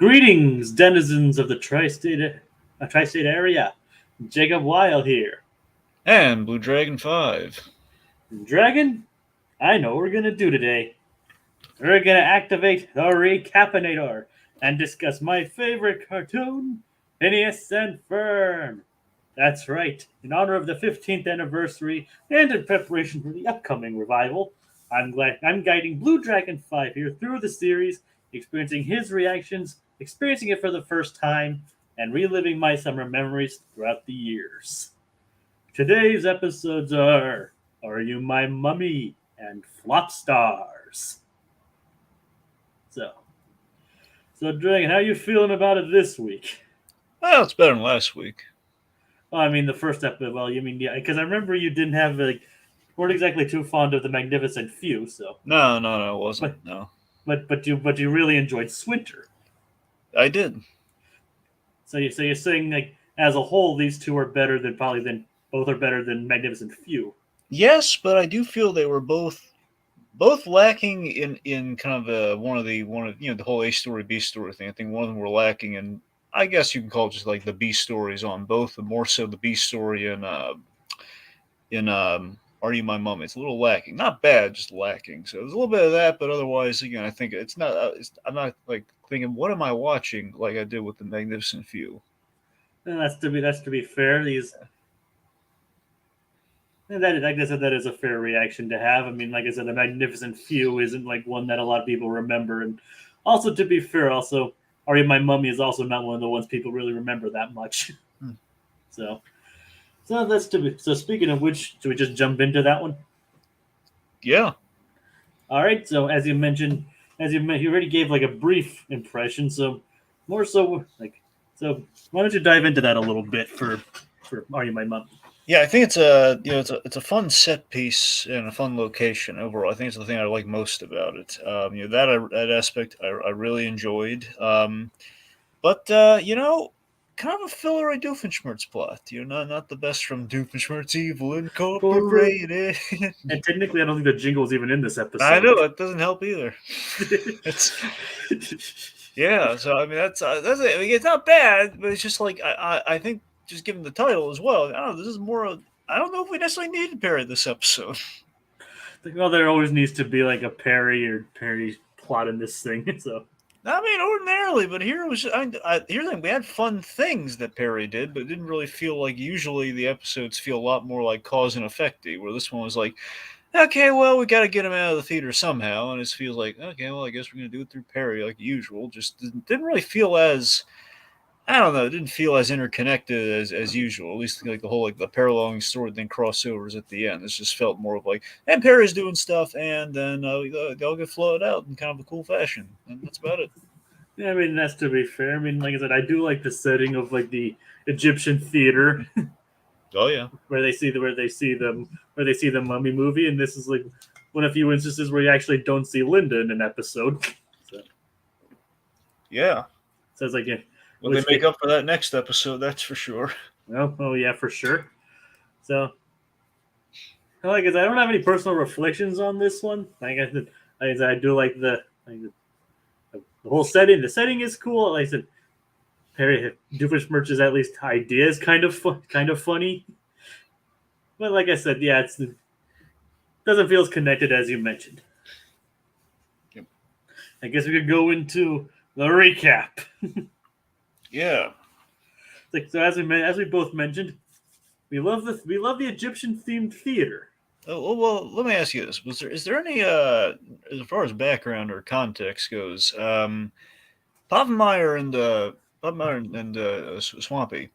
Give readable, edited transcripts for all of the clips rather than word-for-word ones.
Greetings, denizens of the tri-state area. Jacob Weil here. And Blue Dragon 5. Dragon, I know what we're going to do today. We're going to activate the Recap-inator and discuss my favorite cartoon, Phineas and Ferb. That's right. In honor of the 15th anniversary and in preparation for the upcoming revival, I'm guiding Blue Dragon 5 here through the series, experiencing his reactions, experiencing it for the first time, and reliving my summer memories throughout the years. Today's episodes are You My Mummy and Flop Stars. So Dragon, how you feeling about it this week? Well, it's better than last week. Well, I mean the first episode. Well, you mean yeah, because I remember you didn't have weren't exactly too fond of the Magnificent Few. So No, it wasn't. But you really enjoyed Swinter. I did. So you're saying like as a whole, these two are better than both are better than Magnificent Few. Yes, but I do feel they were both lacking in kind of one of the whole A story B story thing. I think one of them were lacking in, I guess you can call it just like the B stories on both, but more so the B story in Are You My Mummy? It's a little lacking. Not bad, just lacking. So there's a little bit of that, but otherwise, again, I think it's not. I'm not like thinking, what am I watching? Like I did with the Magnificent Few. And that's to be fair. Like I said, that is a fair reaction to have. I mean, like I said, the Magnificent Few isn't like one that a lot of people remember, and also to be fair, Are You My Mummy is also not one of the ones people really remember that much. So that's to be. So speaking of which, should we just jump into that one? Yeah. All right. So as you mentioned, you already gave like a brief impression. So more so, why don't you dive into that a little bit for Are You My Mummy? Yeah, I think it's a fun set piece and a fun location overall. I think it's the thing I like most about it. That aspect I really enjoyed. But kind of a filler Doofenshmirtz plot. Not the best from Doofenshmirtz Evil Incorporated. And technically, I don't think the jingle is even in this episode. I know it doesn't help either. Yeah. So I mean, that's it. I mean, it's not bad, but it's just like I think just given the title as well. I don't know. This is more. I don't know if we necessarily need to parry this episode. Well, there always needs to be like a parry plot in this thing. So. I mean, ordinarily, but here it was. Here's the thing: we had fun things that Perry did, but it didn't really feel like. Usually, the episodes feel a lot more like cause and effecty. Where this one was like, okay, well, we got to get him out of the theater somehow, and it feels like, okay, well, I guess we're gonna do it through Perry like usual. Just didn't really feel as. I don't know. It didn't feel as interconnected as usual. At least like the whole the paralleling story then crossovers at the end. This just felt more of like, and Perry's doing stuff, and then they all get floated out in kind of a cool fashion, and that's about it. Yeah, I mean that's to be fair. I mean, like I said, I do like the setting of like the Egyptian theater. Oh yeah, where they see the Mummy movie, and this is like one of the few instances where you actually don't see Linda in an episode. So. Yeah. So it's like yeah. Well, they make up for that next episode, that's for sure. Oh yeah, for sure. So, like I said, I don't have any personal reflections on this one. Like I said, I do like the whole setting. The setting is cool. Like I said, Perry Doofenshmirtz's at least idea is kind of funny. But like I said, yeah, it doesn't feel as connected as you mentioned. Yep. I guess we could go into the recap. Yeah. So as we both mentioned, we love the Egyptian themed theater. Oh well, let me ask you this: is there any as far as background or context goes, Povenmire and Swampy,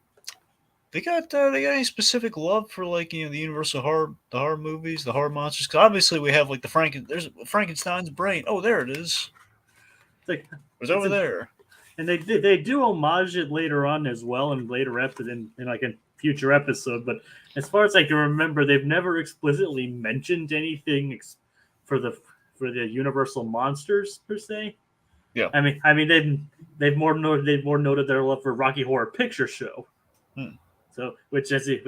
they got any specific love for like the Universal horror movies, the horror monsters? Because obviously we have like there's Frankenstein's brain. Oh, there it is. It was over there. And they do homage it later on as well in later episode in like a future episode. But as far as I can remember, they've never explicitly mentioned anything for the Universal monsters per se. Yeah. I mean they've more noted their love for Rocky Horror Picture Show. So which they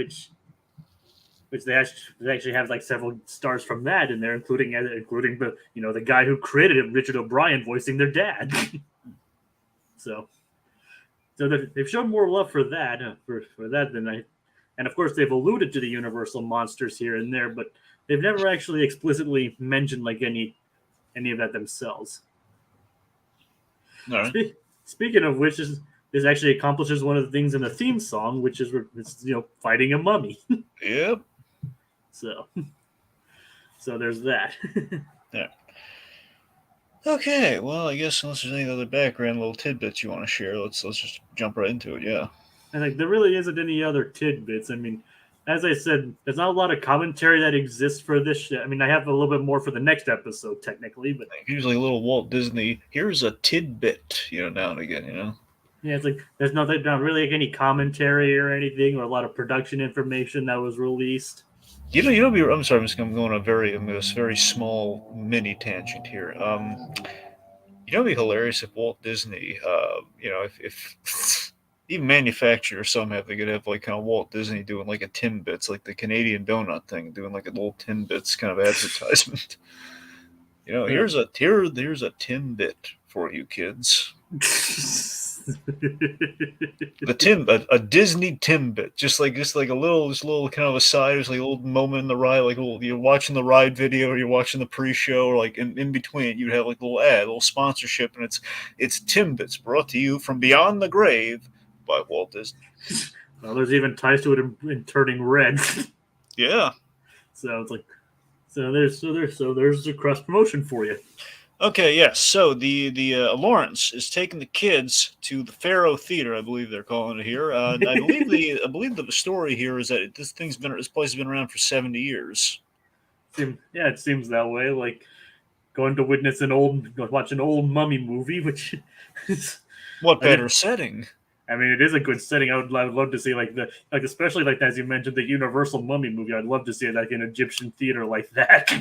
actually have like several stars from that in there, including the guy who created it, Richard O'Brien, voicing their dad. So they've shown more love for that than I. And of course, they've alluded to the Universal monsters here and there, but they've never actually explicitly mentioned like any of that themselves. All right. Speaking of which, this actually accomplishes one of the things in the theme song, which is fighting a mummy. Yep. So there's that. Yeah. Okay, well, I guess unless there's any other background little tidbits you want to share, let's just jump right into it. Yeah. And like there really isn't any other tidbits. I mean, as I said, there's not a lot of commentary that exists for this shit. I mean, I have a little bit more for the next episode, technically, but usually a little Walt Disney. Here's a tidbit, now and again. Yeah, it's like there's not really like any commentary or anything, or a lot of production information that was released. I'm sorry, I'm going on this very small mini tangent here. It'd be hilarious if Walt Disney, if even manufacturers somehow they could have like kind of Walt Disney doing like a Timbits, like the Canadian donut thing, doing like a little Timbits kind of advertisement. Here's a Timbit for you kids. A Disney Timbit, just like a little kind of aside, it's like a little moment in the ride, like you're watching the ride video or you're watching the pre-show, or like in between you'd have like a little ad, a little sponsorship, and it's Timbits brought to you from beyond the grave by Walt Disney. Well, there's even ties to it in turning red. Yeah. So it's like there's the cross promotion for you. Okay, yes. So the Lawrence is taking the kids to the Faro Theater, I believe they're calling it here. I believe the story here is that this place has been around for 70 years. It seems that way. Like going to watch an old mummy movie, which is what better setting? I mean, it is a good setting. I would love to see especially like as you mentioned, the Universal Mummy movie. I'd love to see it like an Egyptian theater like that.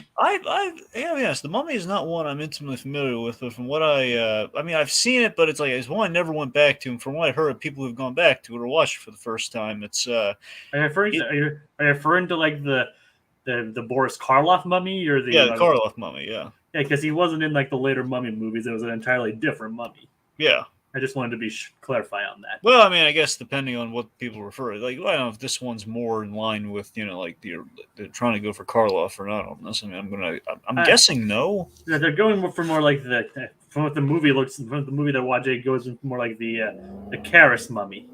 Yes, the Mummy is not one I'm intimately familiar with, but from what I've seen it, but it's one I never went back to, and from what I heard of people who've gone back to it or watched it for the first time, it's. Are you referring to like the Boris Karloff mummy or the the Karloff mummy? Yeah. Yeah, because he wasn't in like the later Mummy movies. It was an entirely different mummy. Yeah. I just wanted to clarify on that. Well, I mean, I guess depending on what people refer to, like, I don't know if this one's more in line with, like they're trying to go for Karloff or not on this. I mean, I'm guessing no. Yeah, they're going for more like from what the movie looks, from the movie they're watching, it goes more like the Karis mummy.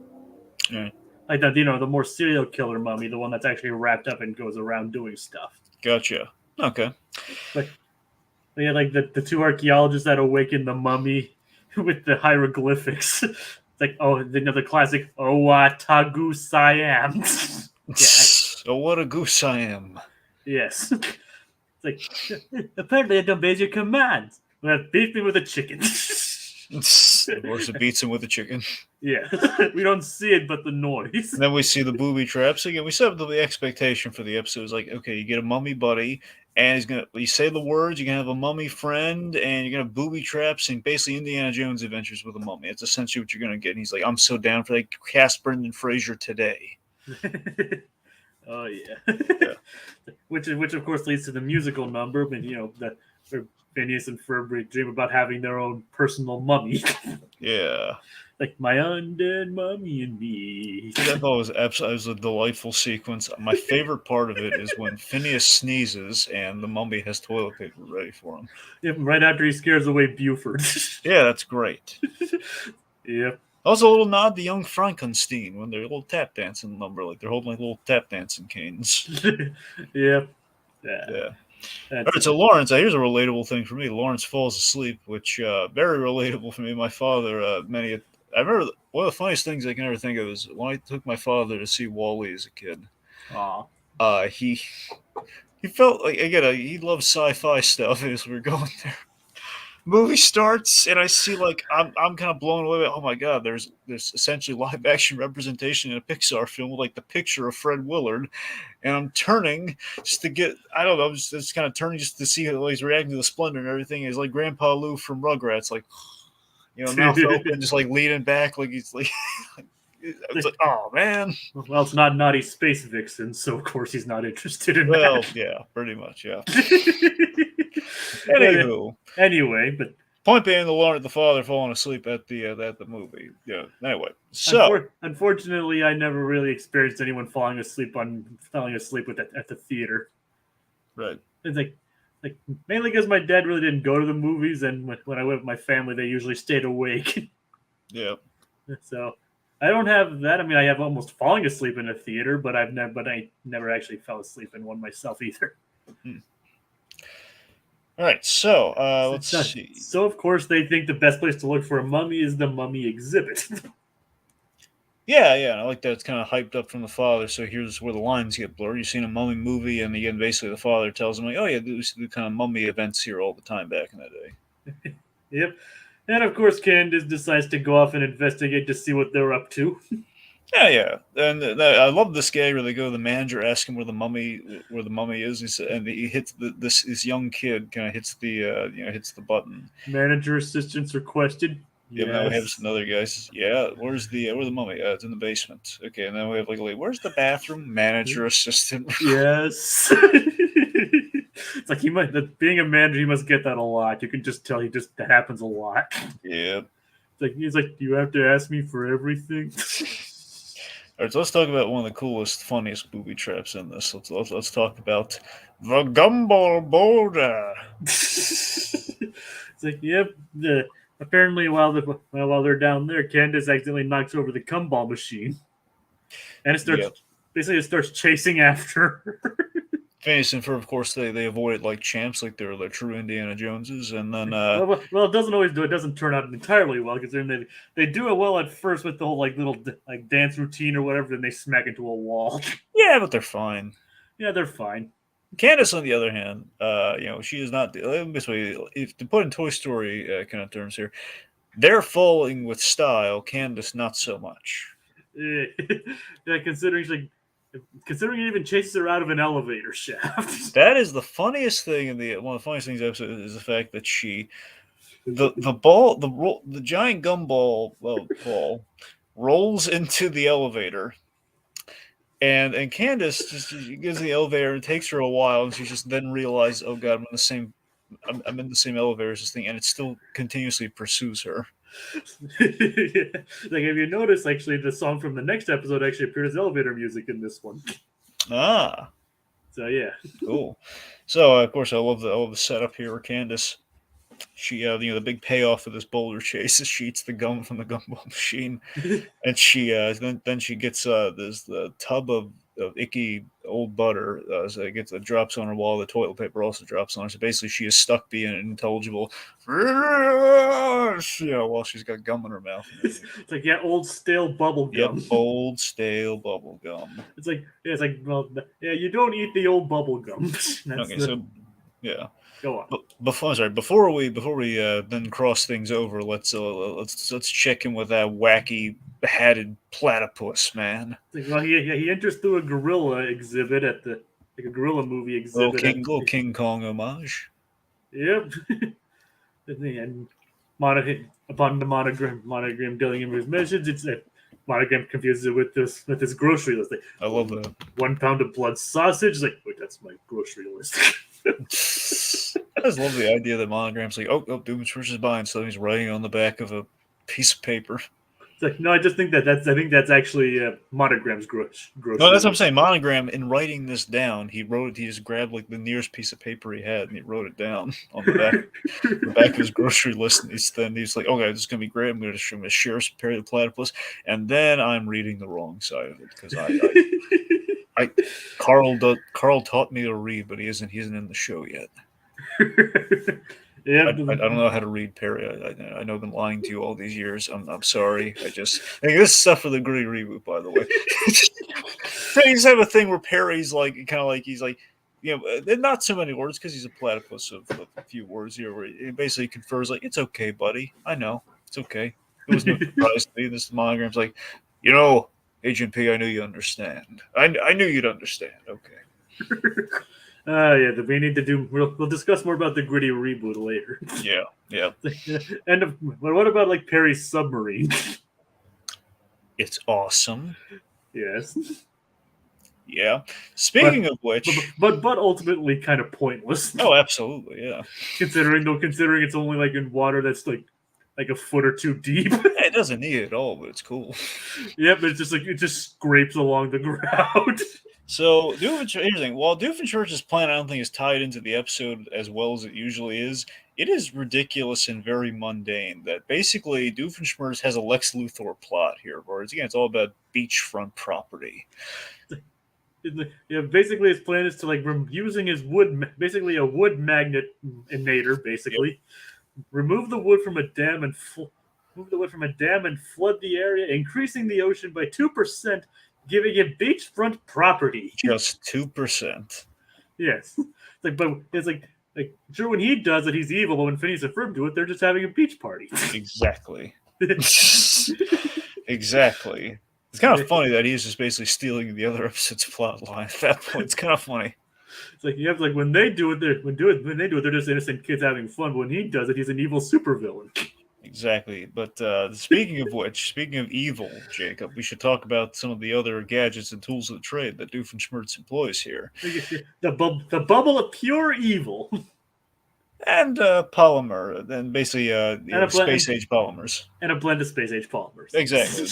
Yeah. Like the more serial killer mummy, the one that's actually wrapped up and goes around doing stuff. Gotcha. Okay. But yeah, like the two archaeologists that awaken the mummy with the hieroglyphics. It's like, the classic, oh, what a goose I am. Oh, what a goose I am. Yes. It's like, apparently I don't obey your commands. Well, beat me with a chicken. Of course, it beats him with a chicken. Yeah. We don't see it, but the noise. And then we see the booby traps. Again, we set up the expectation for the episode. It's like, okay, you get a mummy buddy, and you say the words, you're going to have a mummy friend, and you're going to have booby traps, and basically Indiana Jones adventures with a mummy. It's essentially what you're going to get. And he's like, I'm so down for that. Cast Brendan Fraser today. Oh, yeah. Which of course leads to the musical number, but that Phineas and Ferb dream about having their own personal mummy. Yeah. Like my undead mummy and me. That was a delightful sequence. My favorite part of it is when Phineas sneezes and the mummy has toilet paper ready for him. Yep, right after he scares away Buford. Yeah, that's great. Yep. Also, a little nod to young Frankenstein when they're a little tap dancing number, like they're holding like little tap dancing canes. Yep. Yeah. All right, so Lawrence, here's a relatable thing for me. Lawrence falls asleep, which very relatable for me. My father, I remember one of the funniest things I can ever think of is when I took my father to see Wall-E as a kid. Aw. He felt like, again, he loved sci-fi stuff as we were going there. Movie starts, and I see, like, I'm kind of blown away. Oh my god, there's essentially live action representation in a Pixar film with like the picture of Fred Willard, and I'm turning just to get, I don't know, just kind of turning just to see how he's reacting to the splendor and everything. He's like Grandpa Lou from Rugrats, like, mouth open, just like leaning back, like he's like. It's like, oh man. Well, it's not Naughty Space Vixen, so of course he's not interested in that. Well, yeah, pretty much, yeah. Anyway, but Point being, the father falling asleep at the movie. Yeah. Anyway, so Unfortunately, I never really experienced anyone falling asleep at the theater. right. It's like mainly because my dad really didn't go to the movies, and when I went with my family, they usually stayed awake. Yeah. So I don't have that. I mean, I have almost falling asleep in a theater, but I never actually fell asleep in one myself either. Hmm. All right. So let's see. So of course they think the best place to look for a mummy is the mummy exhibit. Yeah, yeah. I like that it's kind of hyped up from the father. So here's where the lines get blurred. You've seen a mummy movie, and again, basically the father tells him like, "Oh yeah, we used to do kind of mummy events here all the time back in the day." Yep. And of course, Candace decides to go off and investigate to see what they're up to. Yeah, yeah, and I love this gag where they go to the manager, ask him where the mummy is, and he hits this young kid kind of hits the hits the button. Manager assistance requested. Yeah, now we have Yes. another guy says, "Yeah, where's the mummy? It's in the basement." Okay, and then we have like, "Where's the bathroom?" Manager assistant. Yes. It's like being a manager, he must get that a lot. You can just tell that happens a lot. Yeah. He's like, "Do you have to ask me for everything?" All right, so let's talk about one of the coolest, funniest booby traps in this. Let's talk about the gumball boulder. It's like, yep. Apparently, while they're down there, Candace accidentally knocks over the gumball machine, and it starts chasing after her. Phineas and Ferb, of course, they avoid it like champs, like they're true Indiana Joneses, and then Well, it doesn't always do. It doesn't turn out entirely well because they do it well at first with the whole little dance routine or whatever. Then they smack into a wall. yeah, but they're fine. Yeah, they're fine. Candace, on the other hand, she is not. This way, if to put in Toy Story kind of terms here, they're falling with style. Candace, not so much. Yeah, considering it even chases her out of an elevator shaft. That is the funniest thing one of the funniest things episode is the fact that the giant gumball ball rolls into the elevator, and Candace she gives the elevator and it takes her a while, and she just then realizes, oh god, I'm in the same elevator as this thing, and it still continuously pursues her. Like, if you notice, actually, the song from the next episode actually appears as elevator music in this one. Ah, so yeah, cool. So of course I love the setup here where Candace, she the big payoff of this boulder chase is she eats the gum from the gumball machine, and she then she gets the tub of icky old butter, so it drops on her while the toilet paper also drops on her. So basically, she is stuck being unintelligible, while she's got gum in her mouth. It's like, yeah, old stale bubble gum. Yep, old stale bubble gum. It's like, well, yeah, you don't eat the old bubble gum. Okay, so yeah. Go on. Before we then cross things over, let's check in with that wacky hatted platypus man. Well, he enters through a gorilla exhibit at the a gorilla movie exhibit. Little King Kong homage. Yep. And upon the monogram telling him his message, it's a monogram confuses it with this grocery list. I love that. 1 pound of blood sausage. Like, wait, that's my grocery list. I just love the idea that monogram's like, oh, Doofenshmirtz is buying something. He's writing on the back of a piece of paper. It's like, no, I just think that's actually monogram's grocery. No, that's what I'm saying. Monogram, in writing this down, he just grabbed the nearest piece of paper he had and he wrote it down on the back of his grocery list. And he's like, okay, this is gonna be great. I'm gonna share some Perry the Platypus, and then I'm reading the wrong side of it because Carl taught me to read, but he isn't in the show yet. Yeah, I don't know how to read Perry. I know I've been lying to you all these years. I'm sorry. I think this is stuff for the Gritty reboot, by the way. They just have a thing where Perry's he's not so many words because he's a platypus of a few words here, where he basically confers like, "It's okay, buddy. I know it's okay. It was no surprise to me." This monogram's like, Agent P, I knew you understand. I knew you'd understand. Okay. Yeah, we need to do. We'll discuss more about the Gritty reboot later. Yeah. But what about Perry's submarine? It's awesome. Yes. Yeah. Speaking of which, but ultimately kind of pointless. oh, absolutely, yeah. considering it's only like in water that's like a foot or two deep. It doesn't need it at all, but it's cool. Yep, it's just like it just scrapes along the ground. So, here's the thing. While Doofenshmirtz's plan, I don't think is tied into the episode as well as it usually is. It is ridiculous and very mundane. That basically Doofenshmirtz has a Lex Luthor plot here, where it's all about beachfront property. Yeah, basically his plan is to like using his wood, basically a wood magnet-inator, basically. Yep. Remove the wood from a dam and flood the area, increasing the ocean by 2%, giving it beachfront property. Just 2%. Yes, but it's like sure when he does it, he's evil. But when Phineas and Ferb do it, they're just having a beach party. Exactly. Exactly. It's kind of funny that he's just basically stealing the other episode's plot line. At that point, it's kind of funny. It's like you have when they do it, they're just innocent kids having fun. But when he does it, he's an evil supervillain. Exactly. But speaking of evil, Jacob, we should talk about some of the other gadgets and tools of the trade that Doofenshmirtz employs here. The bubble of pure evil. And polymer, and basically space age polymers. And a blend of space age polymers. Exactly.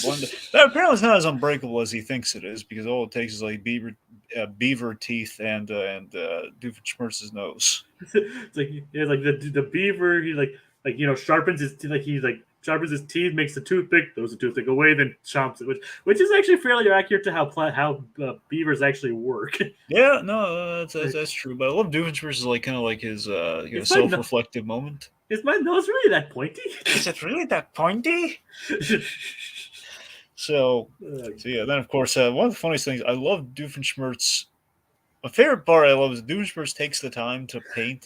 That apparently is not as unbreakable as he thinks it is, because all it takes is like beaver teeth and Doofenshmirtz's nose. It's like the beaver, he sharpens his sharpens his teeth, makes the toothpick, throws the toothpick away, then chomps it, which is actually fairly accurate to how beavers actually work. Yeah, no, that's true. But I love Doofenshmirtz is kind of like his self-reflective moment. Is my nose really that pointy? Is it really that pointy? So yeah. Then of course, one of the funniest things I love Doofenshmirtz. My favorite part I love is Doofenshmirtz takes the time to paint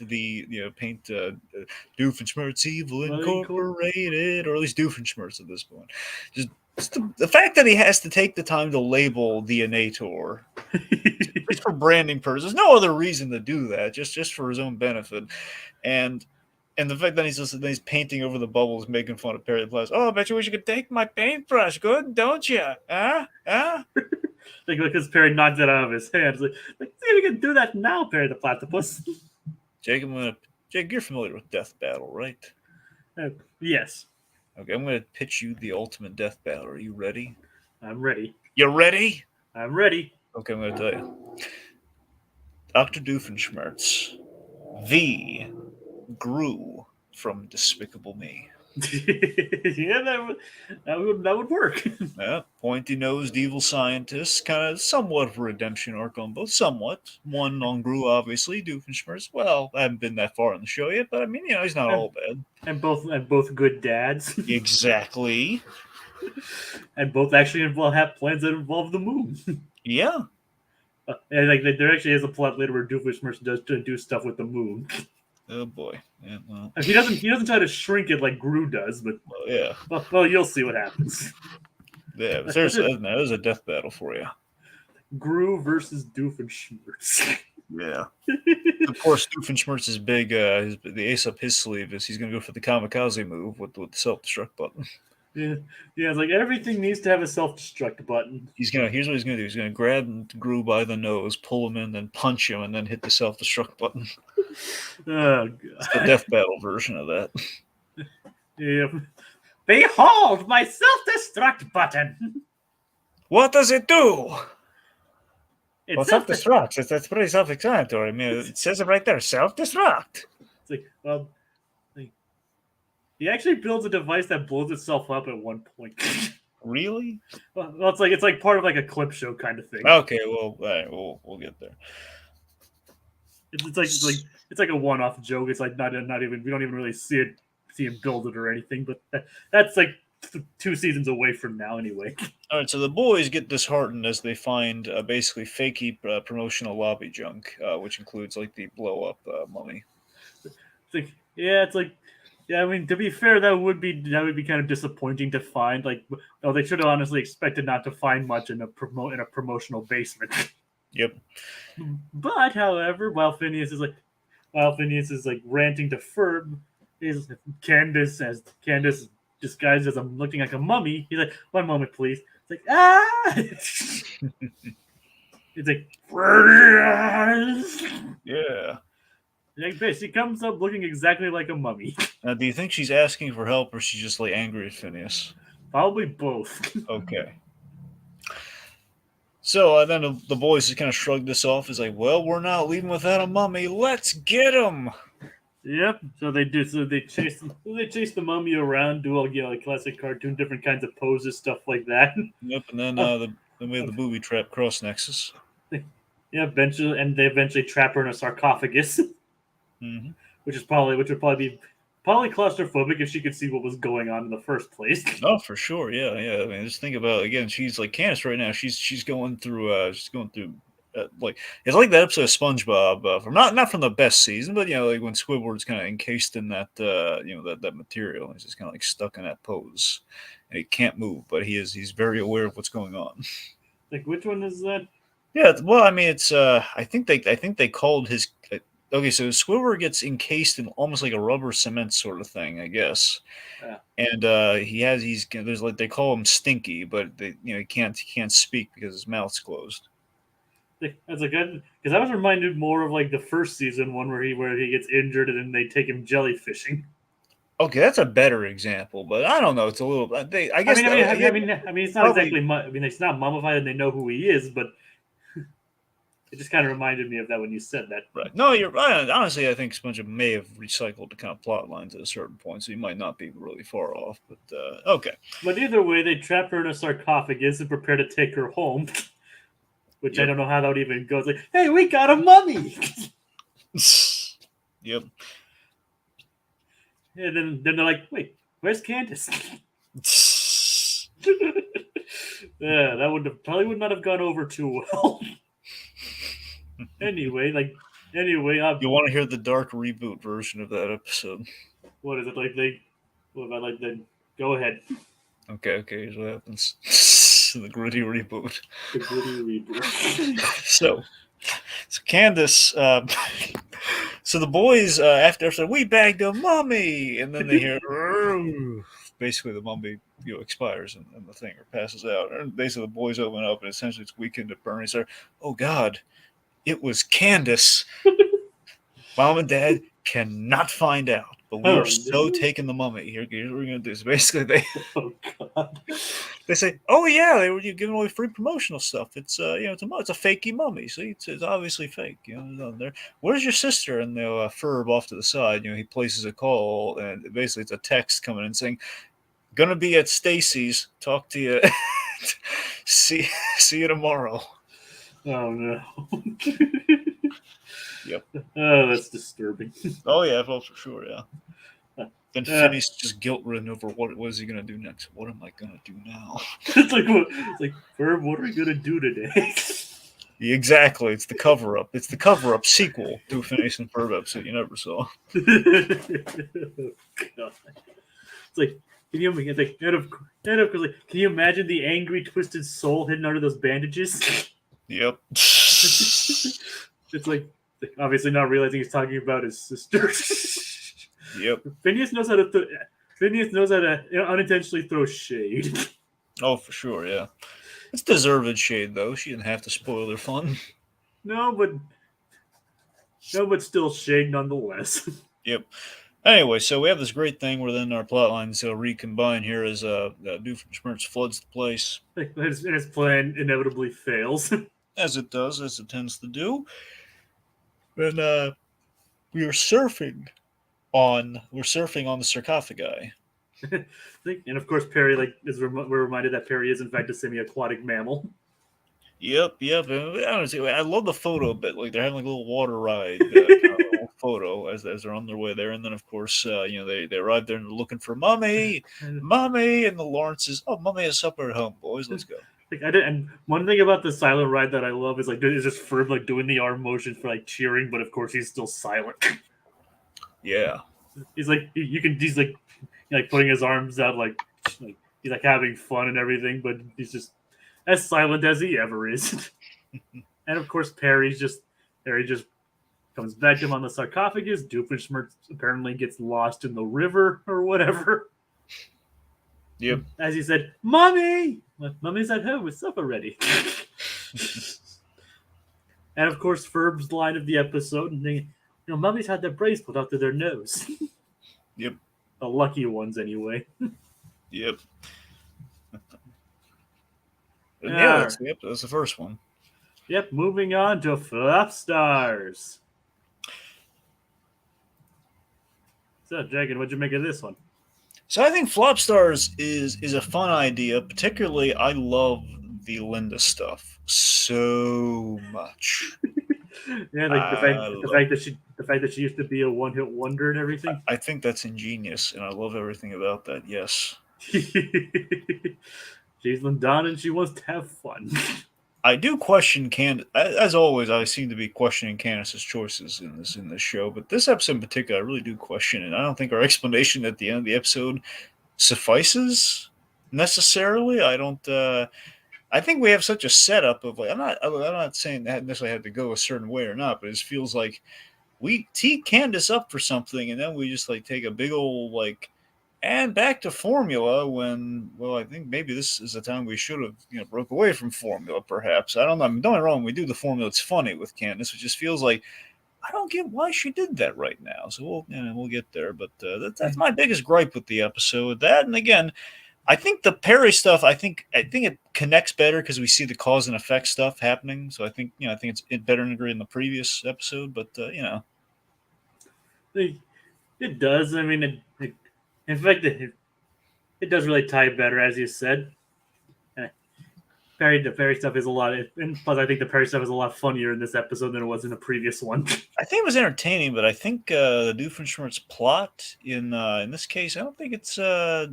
Doofenshmirtz Evil Incorporated, or at least Doofenshmirtz at this point. Just the fact that he has to take the time to label the Inator, just for branding purposes. There's no other reason to do that, just for his own benefit, and the fact that he's painting over the bubbles, making fun of Perry the Platypus. Oh, I bet you wish you could take my paintbrush, good, don't you? Huh? Because Perry knocks it out of his hands. Like, see if you can do that now, Perry the Platypus. Jake, you're familiar with Death Battle, right? Yes. Okay, I'm going to pitch you the ultimate death battle. Are you ready? I'm ready. You ready? I'm ready. Okay, I'm going to tell you. Dr. Doofenshmirtz V grew from Despicable Me. Yeah, that would work. Yeah, pointy-nosed evil scientist, kind of somewhat of a redemption arc on both. Somewhat. One on Gru, obviously. Doofenshmirtz. Well, I haven't been that far in the show yet, but I mean, he's not all bad. And both good dads. Exactly. And both actually have plans that involve the moon. Yeah. And there actually is a plot later where Doofenshmirtz does do stuff with the moon. Oh boy. Yeah, well. He doesn't try to shrink it like Gru does, but yeah. Well, you'll see what happens. Yeah, but seriously, there's a death battle for you. Gru versus Doofenshmirtz. Yeah. Of course, Doofenshmirtz's big the ace up his sleeve is he's gonna go for the kamikaze move with the self-destruct button. Yeah, it's like everything needs to have a self-destruct button. Here's what he's gonna do. He's gonna grab Gru by the nose, pull him in, then punch him, and then hit the self-destruct button. Oh god! It's the death battle version of that. Yeah. Behold my self-destruct button. What does it do? It's self-destruct. That's pretty self-explanatory. I mean, it says it right there. Self-destruct. It's like, well, he actually builds a device that blows itself up at one point. Really? Well, it's like part of like a clip show kind of thing. Okay, well, all right, we'll get there. It's like a one-off joke. It's like not even we don't even really see him build it or anything. But that's like 2 seasons away from now, anyway. All right, so the boys get disheartened as they find basically fakey promotional lobby junk, which includes like the blow-up mummy. Yeah, I mean, to be fair, that would be kind of disappointing to find. Like, they should have honestly expected not to find much in a promotional basement. Yep. But, however, while Phineas is ranting to Ferb, Candace disguised as looking like a mummy. He's like, "1 moment, please." It's like, ah. It's like, Yeah. like she comes up looking exactly like a mummy. Now, do you think she's asking for help, or she's just like angry at Phineas? Probably both. Okay. So then the boys just kind of shrugged this off. It's like, well, we're not leaving without a mummy. Let's get him. Yep. So they do. So they chase. They chase the mummy around, do all like classic cartoon, different kinds of poses, stuff like that. Yep. And then then we have the booby trap cross nexus. Yeah. Eventually, and they eventually trap her in a sarcophagus, Mm-hmm. which would probably be claustrophobic if she could see what was going on in the first place. Oh, for sure. Yeah, yeah. I mean, just think about again. She's like Candace right now. She's going through. Like it's like that episode of SpongeBob from not from the best season, but like when Squidward's kind of encased in that that material, and he's just kind of like stuck in that pose, and he can't move, but he's very aware of what's going on. Like, which one is that? Yeah, well, I mean, it's I think they called his. Okay, so Squidward gets encased in almost like a rubber cement sort of thing, I guess. Yeah. And there's like they call him Stinky, but he can't speak because his mouth's closed. That's a good, because I was reminded more of like the first season one where he gets injured and then they take him jellyfishing. Okay, that's a better example, but I don't know. It's a little. I guess. I mean, it's not exactly. I mean, it's not mummified and they know who he is, but it just kind of reminded me of that when you said that. Right. No, you're right. Honestly, I think SpongeBob may have recycled the kind of plot lines at a certain point, so you might not be really far off. But okay. But either way, they trap her in a sarcophagus and prepare to take her home. Which I don't know how that would even go. It's like, hey, we got a mummy. Yep. And then they're like, wait, where's Candace? Yeah, that probably would not have gone over too well. Anyway, you want to hear the dark reboot version of that episode? What is it like? What about like the? Go ahead. Okay. Here's what happens. The gritty reboot. The gritty reboot. So Candace. So the boys after said we bagged a mummy, and then they hear basically the mummy expires and the thing or passes out, and basically the boys open up and essentially it's weekend at Bernie's. Oh God, it was Candace. Mom and Dad cannot find out. But we are so taking the mummy. Here's what we're gonna do. So basically, they say, "Oh yeah, they were giving away free promotional stuff. It's it's a fakey mummy. See, it's obviously fake. There. Where's your sister?" And Ferb off to the side. He places a call, and basically it's a text coming in saying, "Gonna be at Stacy's. Talk to you. see you tomorrow." Oh no. Yep. Oh, that's disturbing. Oh yeah, well for sure, yeah. Then Phineas just guilt-ridden over what is he gonna do next? What am I gonna do now? It's like, Ferb, what are we gonna do today? Exactly. It's the cover-up. It's the cover-up sequel to Phineas and Ferb episode you never saw. Oh, God. It's like, can you imagine the angry, twisted soul hidden under those bandages? Yep. It's like, obviously not realizing he's talking about his sister. Yep. Phineas knows how to unintentionally throw shade. Oh, for sure, yeah. It's deserved shade, though. She didn't have to spoil their fun. No, but still shade nonetheless. Yep. Anyway, so we have this great thing where then our plot lines recombine here as Doofenshmirtz floods the place. And his plan inevitably fails. As it does, as it tends to do. And we are surfing on the sarcophagi. And of course, Perry we're reminded that Perry is in fact a semi-aquatic mammal. Yep. Honestly, I love the photo a bit. Like they're having like a little water ride kind of photo as they're on their way there, and then of course they arrive there and they're looking for Mummy, and the Lawrence is Mummy has supper at home, boys. Let's go. And one thing about the silent ride that I love is just Ferb like doing the arm motion for like cheering, but of course he's still silent. Yeah, he's like he's like putting his arms out like he's like having fun and everything, but he's just as silent as he ever is. And of course Perry just comes back to him on the sarcophagus. Doofenshmirtz apparently gets lost in the river or whatever. Yep. As he said, "Mommy! Mommy's at home with supper ready." And of course, Ferb's line of the episode, and mummies had their brains pulled out to their nose. Yep. The lucky ones, anyway. Yep. Yeah, Alright. that's the first one. Yep, moving on to Flop Stars. So, Dragon, what'd you make of this one? So I think Flop Stars is a fun idea. Particularly, I love the Linda stuff so much. Yeah, like the fact that she used to be a one-hit wonder and everything. I think that's ingenious, and I love everything about that. Yes. She's Lindana and she wants to have fun. I do question as always. I seem to be questioning Candace's choices in this show, but this episode in particular, I really do question it. I don't think our explanation at the end of the episode suffices necessarily. I don't. I think we have such a setup of like I'm not saying that necessarily had to go a certain way or not, but it just feels like we tee Candace up for something, and then we just like take a big old like. And back to formula when, well, I think maybe this is the time we should have, broke away from formula, perhaps. I don't know. I mean, don't get me wrong. We do the formula. It's funny with Candace. It just feels like I don't get why she did that right now. So we'll get there. But that's my biggest gripe with the episode. That, and again, I think the Perry stuff. I think it connects better because we see the cause and effect stuff happening. So I think it's better integrated in the previous episode. But It does. I mean, in fact, it does really tie better, as you said. The Perry stuff is a lot, and plus, I think the Perry stuff is a lot funnier in this episode than it was in the previous one. I think it was entertaining, but I think the Doofenshmirtz plot in this case, I don't think it's. I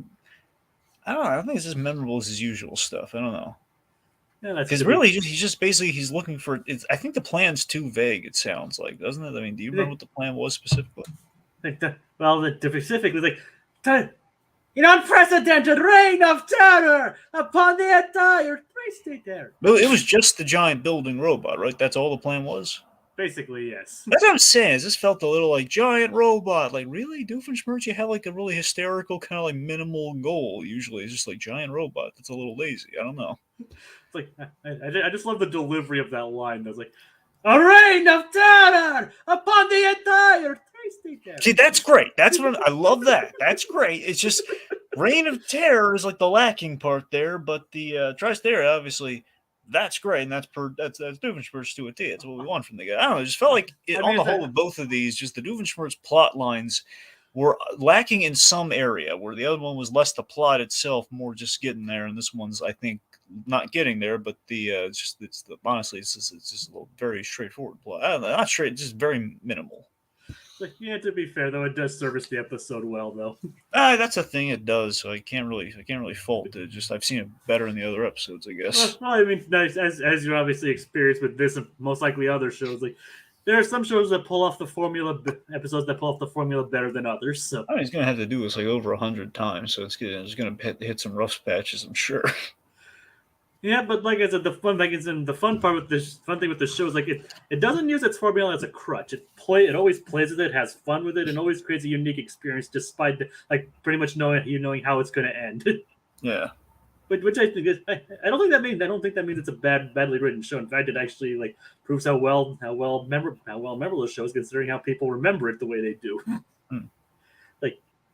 don't know. I don't think it's as memorable as his usual stuff. I don't know. Because really, he's just basically he's looking for. I think the plan's too vague. It sounds like, doesn't it? I mean, do you remember what the plan was specifically? The specific was like. An unprecedented reign of terror upon the entire tri-state area. Well, it was just the giant building robot, right? That's all the plan was? Basically, yes. That's what I'm saying. This felt a little like giant robot. Like, really? Doofenshmirtz, you have like a really hysterical, kind of like minimal goal. Usually it's just like giant robot. That's a little lazy. I don't know. It's like, I just love the delivery of that line. That's like, a reign of terror upon the entire tri-state area. See, that's great. That's what I love that. That's great. It's just reign of terror is like the lacking part there, but the tri-state area, obviously, that's great, and that's Doofenshmirtz to a T. That's what we want from the guy. I don't know. It just felt like on the whole of both of these, just the Doofenshmirtz plot lines were lacking in some area, where the other one was less the plot itself, more just getting there, and this one's, I think, not getting there, but honestly, it's just a little very straightforward plot. I don't know, not straight, just very minimal. Yeah, to be fair though, it does service the episode well though. That's a thing it does, so I can't really fault it. Just I've seen it better in the other episodes, I guess. Well, I mean, as you obviously experienced with this and most likely other shows, like there are some shows that pull off the formula, episodes that pull off the formula better than others. So I mean, he's gonna have to do this like over 100 times, so it's gonna hit some rough patches, I'm sure. Yeah, but like I said, the fun part with this fun thing with the show is like it doesn't use its formula as a crutch. It always plays with it, has fun with it, and always creates a unique experience, despite like pretty much knowing how it's going to end. Yeah. Which I think is I don't think that means it's a badly written show. In fact, it actually like proves how well memorable the show is, considering how people remember it the way they do.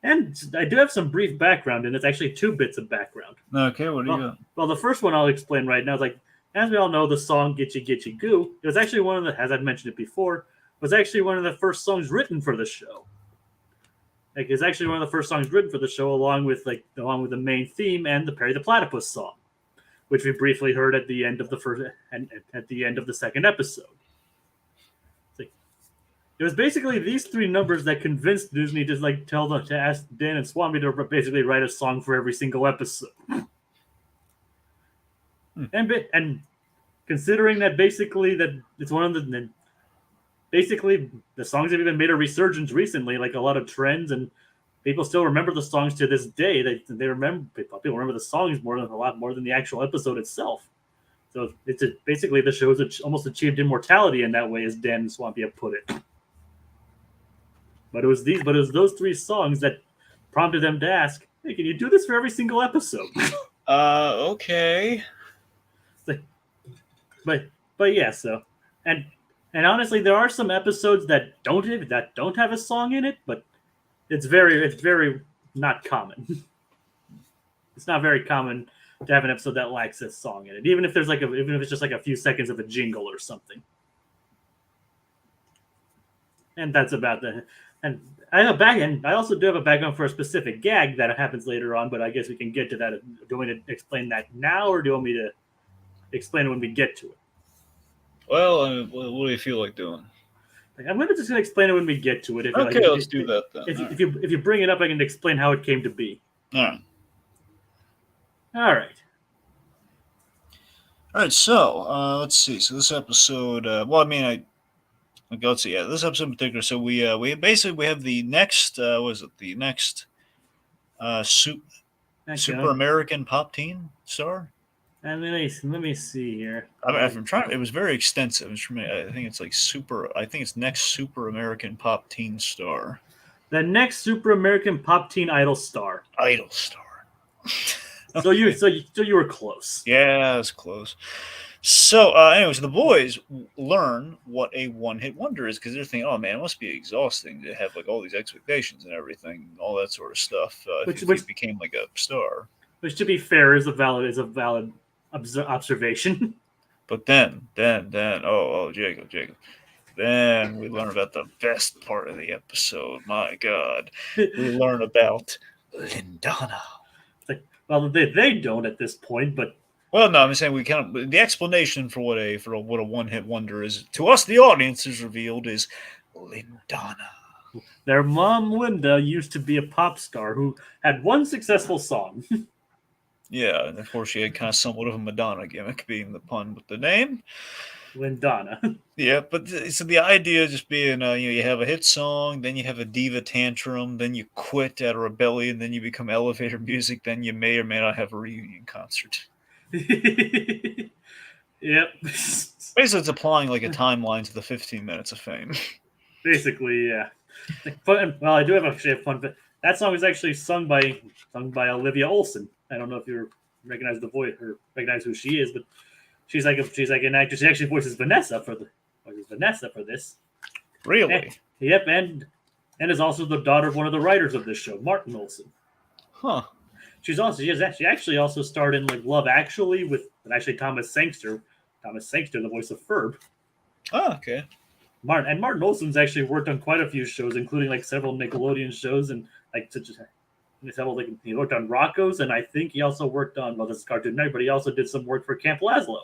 And I do have some brief background, and it's actually 2 bits of background. Okay, what do you got? Well, the first one I'll explain right now is like, as we all know, the song Gitchee Gitchee Goo, it was actually one of the, as I've mentioned it before, was actually one of the first songs written for the show. Like, it's actually one of the first songs written for the show, along with the main theme and the Perry the Platypus song, which we briefly heard at the end of the second episode. It was basically these 3 numbers that convinced Disney to ask Dan and Swampy to basically write a song for every single episode. And considering that basically that it's one of the songs have even made a resurgence recently, like a lot of trends, and people still remember the songs to this day. People remember the songs a lot more than the actual episode itself. So it's basically the show has almost achieved immortality in that way, as Dan and Swampy have put it. But it was those 3 songs that prompted them to ask, "Hey, can you do this for every single episode?" Okay. But yeah, so and And honestly, there are some episodes that don't have a song in it, but it's very not common. It's not very common to have an episode that lacks a song in it, even if even if it's just like a few seconds of a jingle or something. And that's about the. And I also do have a background for a specific gag that happens later on, but I guess we can get to that. Do you want me to explain that now, or do you want me to explain it when we get to it? Well, I mean, what do you feel like doing? I'm just gonna explain it when we get to it. Okay, let's do that then. If you bring it up, I can explain how it came to be. All right. All right. All right. So let's see. So this episode. Well, I mean, let's see. Yeah, this episode in particular. So we have the next. What is it? The next Super American Pop Teen star. And let me see here. I'm trying. It was very extensive. I think it's like super. I think it's next Super American Pop Teen star. The next Super American Pop Teen Idol star. Idol star. So you were close. Yeah, it's close. So, anyways, the boys learn what a one-hit wonder is because they're thinking, "Oh man, it must be exhausting to have like all these expectations and everything, all that sort of stuff." If you became like a star. Which, to be fair, is a valid observation. But then, Jacob, then we learn about the best part of the episode. My God, we learn about Lindana. Well, they don't at this point, but well, no, I'm saying we kind of the explanation for what a one-hit wonder is to us, the audience, is revealed is Lindana. Their mom, Linda, used to be a pop star who had one successful song. Yeah, and of course she had kind of somewhat of a Madonna gimmick, being the pun with the name. Lindana. Yeah, but so the idea just being, you have a hit song, then you have a diva tantrum, then you quit out of rebellion, then you become elevator music, then you may or may not have a reunion concert. Yep. Basically, it's applying like a timeline to the 15 minutes of fame. Basically, yeah. Well, I do actually have fun. But that song was actually sung by Olivia Olson. I don't know if you recognize the voice or recognize who she is, but she's like an actress. She actually voices Vanessa for this. Really? Yep, and is also the daughter of one of the writers of this show, Martin Olson. Huh. She actually also starred in like Love Actually with Thomas Sangster. Thomas Sangster, the voice of Ferb. Oh, okay. Martin Olson's actually worked on quite a few shows, including like several Nickelodeon shows and like such as he worked on Rocco's, and I think he also worked on this is Cartoon Network, but he also did some work for Camp Lazlo.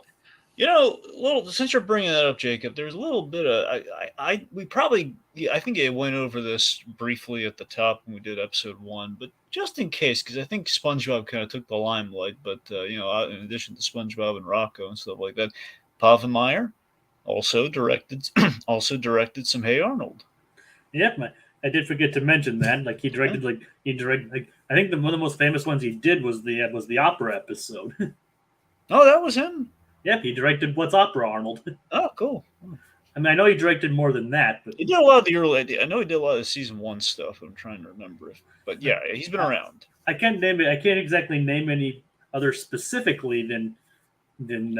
Since you're bringing that up, Jacob, there's a little bit of I think it went over this briefly at the top when we did episode 1, but just in case, because I think SpongeBob kind of took the limelight, but in addition to SpongeBob and Rocco and stuff like that, Povenmire also directed some Hey Arnold. Yep, I did forget to mention that. Like he directed I think one of the most famous ones he did was the opera episode. Oh, that was him. Yep, he directed What's Opera, Arnold. Oh, cool. I mean, I know he directed more than that, but he did a lot of the early. I know he did a lot of season 1 stuff. I'm trying to remember but yeah, he's been around. I can't exactly name any other specifically than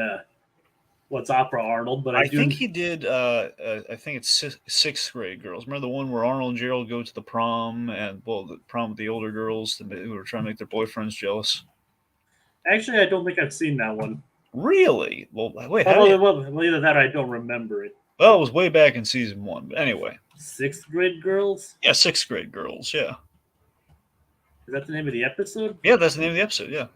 What's Opera, Arnold. But I think he did. I think it's Sixth Grade Girls. Remember the one where Arnold and Gerald go to the prom the prom with the older girls who were trying to make their boyfriends jealous. Actually, I don't think I've seen that one. Really? Well, wait. Well, either that or I don't remember it. Well, it was way back in season 1. But anyway. Sixth Grade Girls? Yeah, Sixth Grade Girls, yeah. Is that the name of the episode? Yeah, that's the name of the episode, yeah.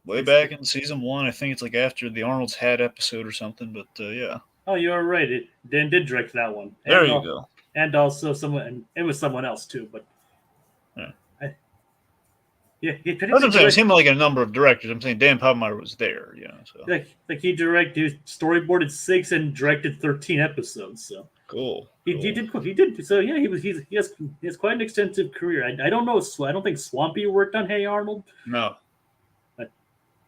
Way back in season 1. I think it's like after the Arnold's Hat episode or something, but yeah. Oh, you are right. Dan did direct that one. There you go. And also it was someone else too, but yeah. That's what I'm saying. It seemed like a number of directors. I'm saying Dan Povenmire was there, So like he storyboarded 6 and directed 13 episodes. So cool. He did. So yeah, he has quite an extensive career. I don't know. I don't think Swampy worked on Hey Arnold. No. But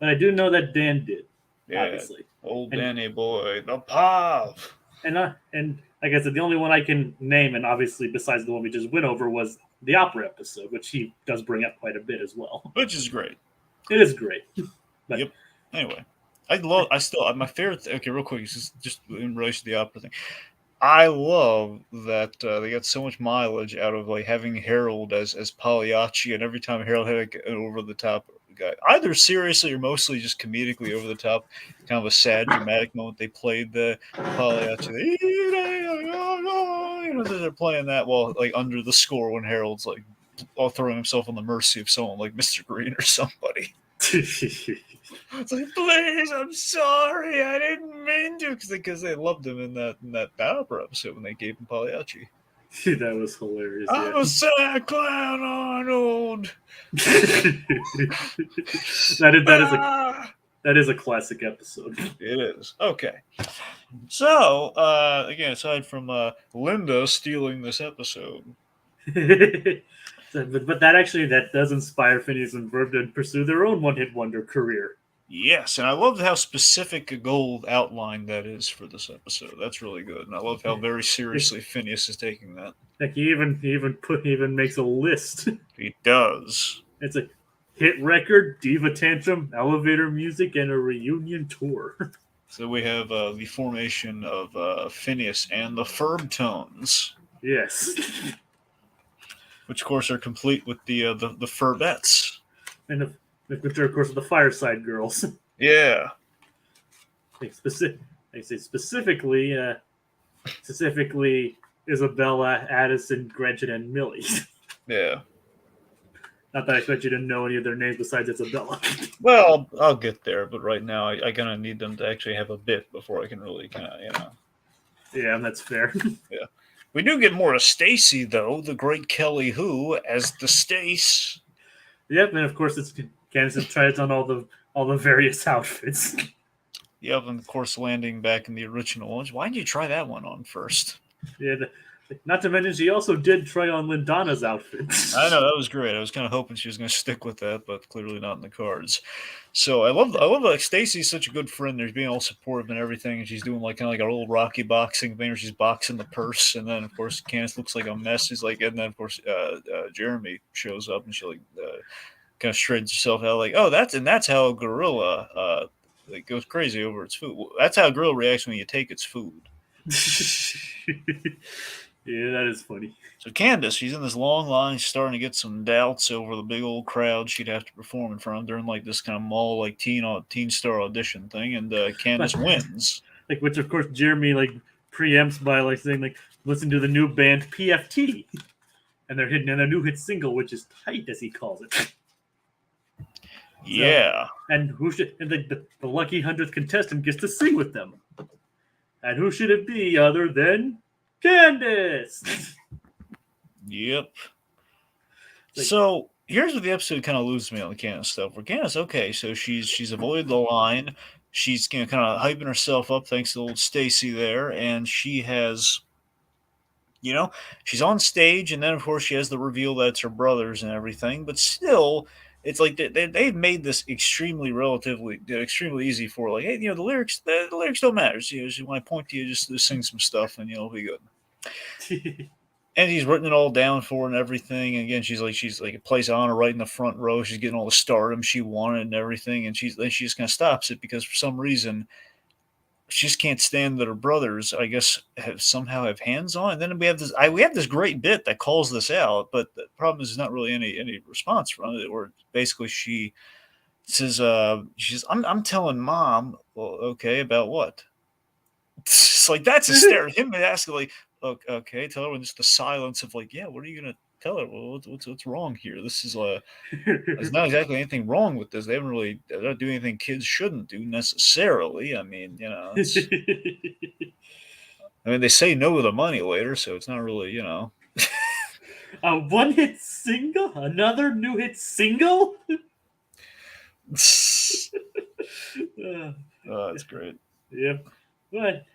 I do know that Dan did. Yeah. Obviously. Old Danny boy, the Pav. And like I said, the only one I can name, and obviously besides the one we just went over, was the opera episode, which he does bring up quite a bit as well. Which is great. It is great. But, yep. Anyway, My favorite. Okay, real quick, just in relation to the opera thing. I love that they got so much mileage out of like having Harold as Pagliacci, and every time Harold had an over the top guy, either seriously or mostly just comedically over the top, kind of a sad dramatic moment. They played the Pagliacci, they're playing that while like under the score when Harold's like all throwing himself on the mercy of someone like Mr. Green or somebody. It's like, please, I'm sorry, I didn't mean to, because they loved him in that opera episode when they gave him Pagliacci. That was hilarious. I'm a sad clown, Arnold. That is a classic episode. It is. Okay. So, again, aside from Linda stealing this episode. But that does inspire Phineas and Ferb to pursue their own one-hit wonder career. Yes, and I love how specific a goal outline that is for this episode. That's really good, and I love how very seriously Phineas is taking that. Like he even makes a list. He does. It's a hit record, diva tantrum, elevator music, and a reunion tour. So we have the formation of Phineas and the Ferb Tones. Yes. Which, of course, are complete with the Ferbettes. And which are, of course, the Fireside Girls. Yeah. They say specifically Isabella, Addison, Gretchen, and Millie. Yeah. Not that I expect you to know any of their names besides Isabella. Well, I'll get there, but right now I kind of need them to actually have a bit before I can really kind of, Yeah, that's fair. Yeah. We do get more of Stacy, though, the great Kelly Who, as the Stace. Yep, and of course Candace tries on all the various outfits. Yep, and of course landing back in the original ones. Why didn't you try that one on first? Yeah, not to mention she also did try on Lindana's outfit. I know, that was great. I was kind of hoping she was going to stick with that, but clearly not in the cards. So I love like Stacy's such a good friend. There's being all supportive and everything, and she's doing like kind of like a little Rocky boxing thing where she's boxing the purse, and then of course Candace looks like a mess. She's like, and then of course Jeremy shows up and she like kind of straightens herself out, like, oh, that's how a gorilla like goes crazy over its food. That's how a gorilla reacts when you take its food. Yeah, that is funny. So Candace, she's in this long line. She's starting to get some doubts over the big old crowd she'd have to perform in front of during like this kind of mall like teen star audition thing, and Candace wins. Like, which of course Jeremy like preempts by like saying like, listen to the new band PFT, and they're hitting a new hit single, which is tight as he calls it. Yeah. So, and the lucky 100th contestant gets to sing with them. And who should it be other than Candace? Yep. So here's where the episode kind of loses me on the Candace stuff. Where Candace, okay, so she's avoided the line. She's kind of hyping herself up thanks to old Stacy there, and she has, she's on stage, and then of course she has the reveal that it's her brothers and everything. But still, it's like they've made this extremely easy for like, hey, the lyrics don't matter. So when I point to you, just sing some stuff, and it'll be good. And he's written it all down for her and everything. And again, she's like a place honor right in the front row. She's getting all the stardom she wanted and everything. And she just kind of stops it because for some reason she just can't stand that her brothers, I guess, somehow have hands on. And then we have this great bit that calls this out, but the problem is there's not really any response from it. Or basically she says, I'm telling Mom. Well, okay, about what? It's like, that's hysterical. Him asking like, okay, tell her, and just the silence of like, yeah, what are you gonna tell her? Well, what's wrong here? This is there's not exactly anything wrong with this. They're not doing anything kids shouldn't do necessarily. I mean, they say no to the money later, so it's not really, A one-hit single? Another new hit single? That's great. Yep. But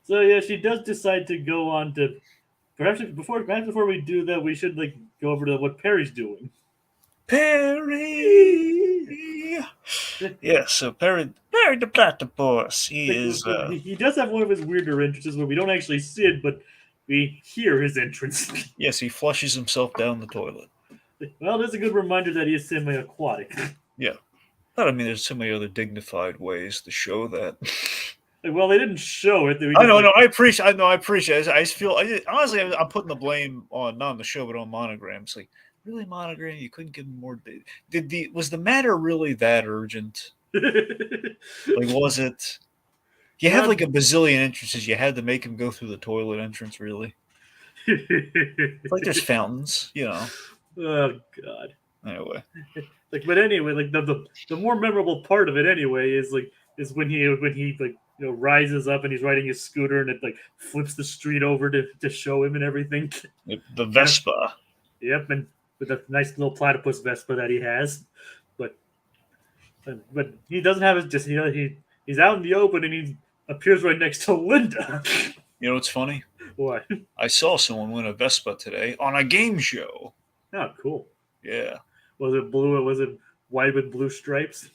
so yeah, she does decide to go on to. Perhaps before we do that, we should like go over to what Perry's doing. Perry. Yeah, so Perry the platypus. He does have one of his weirder entrances where we don't actually see it, but we hear his entrance. Yes, he flushes himself down the toilet. Well, there's a good reminder that he is semi-aquatic. Yeah. But I mean, there's so many other dignified ways to show that. Like, well, they didn't show it. I know, no, I appreciate. I appreciate. I just feel honestly, I'm putting the blame on not on the show, but on Monogram. It's like, really, Monogram, you couldn't give them more. Was the matter really that urgent? Like, was it? You have like a bazillion entrances. You had to make him go through the toilet entrance, really? It's like there's fountains, you know. Oh God. Anyway, like, but anyway, like the more memorable part of it anyway is when he like rises up and he's riding his scooter and it like flips the street over to show him and everything. the Vespa. Yep, and with a nice little platypus Vespa that he has, but he doesn't have his he's out in the open and he appears right next to Linda. You know what's funny? What? I saw someone win a Vespa today on a game show. Oh, cool. Yeah. Was it blue? Was it white with blue stripes?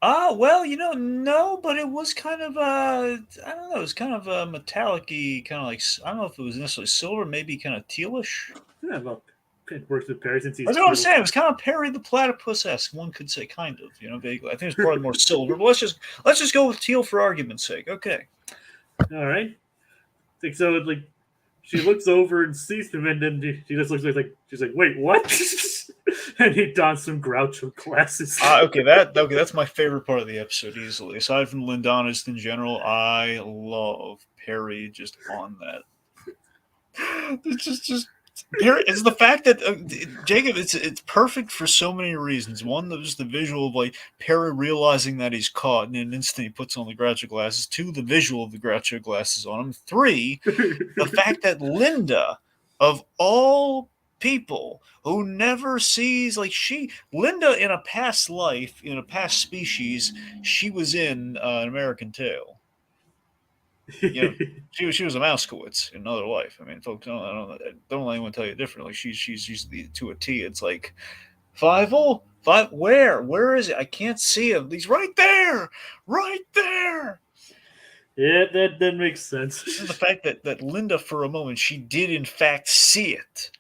Well, no, but it was kind of I don't know, it was kind of a metallic-y, kind of like, I don't know if it was necessarily silver, maybe kind of tealish. Yeah, well, it works with Perry since he's. That's what I'm saying. It was kind of Perry the Platypus-esque. One could say, kind of, vaguely. I think it's probably more silver, but let's just go with teal for argument's sake. Okay. All right. Like, so, like, she looks over and sees him, and then she just looks like she's like, "Wait, what?" And he dons some Groucho glasses. Okay, that's my favorite part of the episode, easily. Aside from Lindana, just in general, I love Perry just on that. It's just here. It's the fact that Jacob. It's perfect for so many reasons. One, there's the visual of like Perry realizing that he's caught, and in an instant he puts on the Groucho glasses. Two, the visual of the Groucho glasses on him. Three, the fact that Linda, of all people, who never sees Linda in a past life, in a past species, she was in an American Tail. She was a Mousekewitz in another life. I mean, folks, don't let anyone tell you differently. She's to a T. It's like five. Where is it? I can't see him. He's right there. Yeah, that makes sense. The fact that Linda, for a moment, she did in fact see it,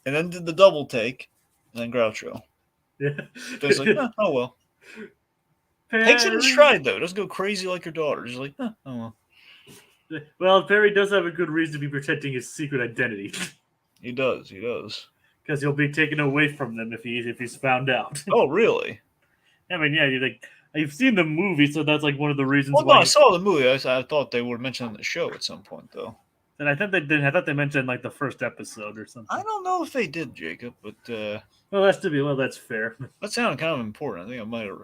and then did the double take, and then Groucho. Yeah, it's like, oh well. Perry. Takes it in stride though. Doesn't go crazy like her daughter. She's like, oh well. Well, Perry does have a good reason to be protecting his secret identity. He does. Because he'll be taken away from them if he's found out. Oh, really? I mean, yeah, you've seen the movie, so that's like one of the reasons. Well, no, I saw the movie. I thought they would have mentioned the show at some point, though. And I thought they did. I thought they mentioned like the first episode or something. I don't know if they did, Jacob, but well, that's fair. That sounded kind of important. I think I might have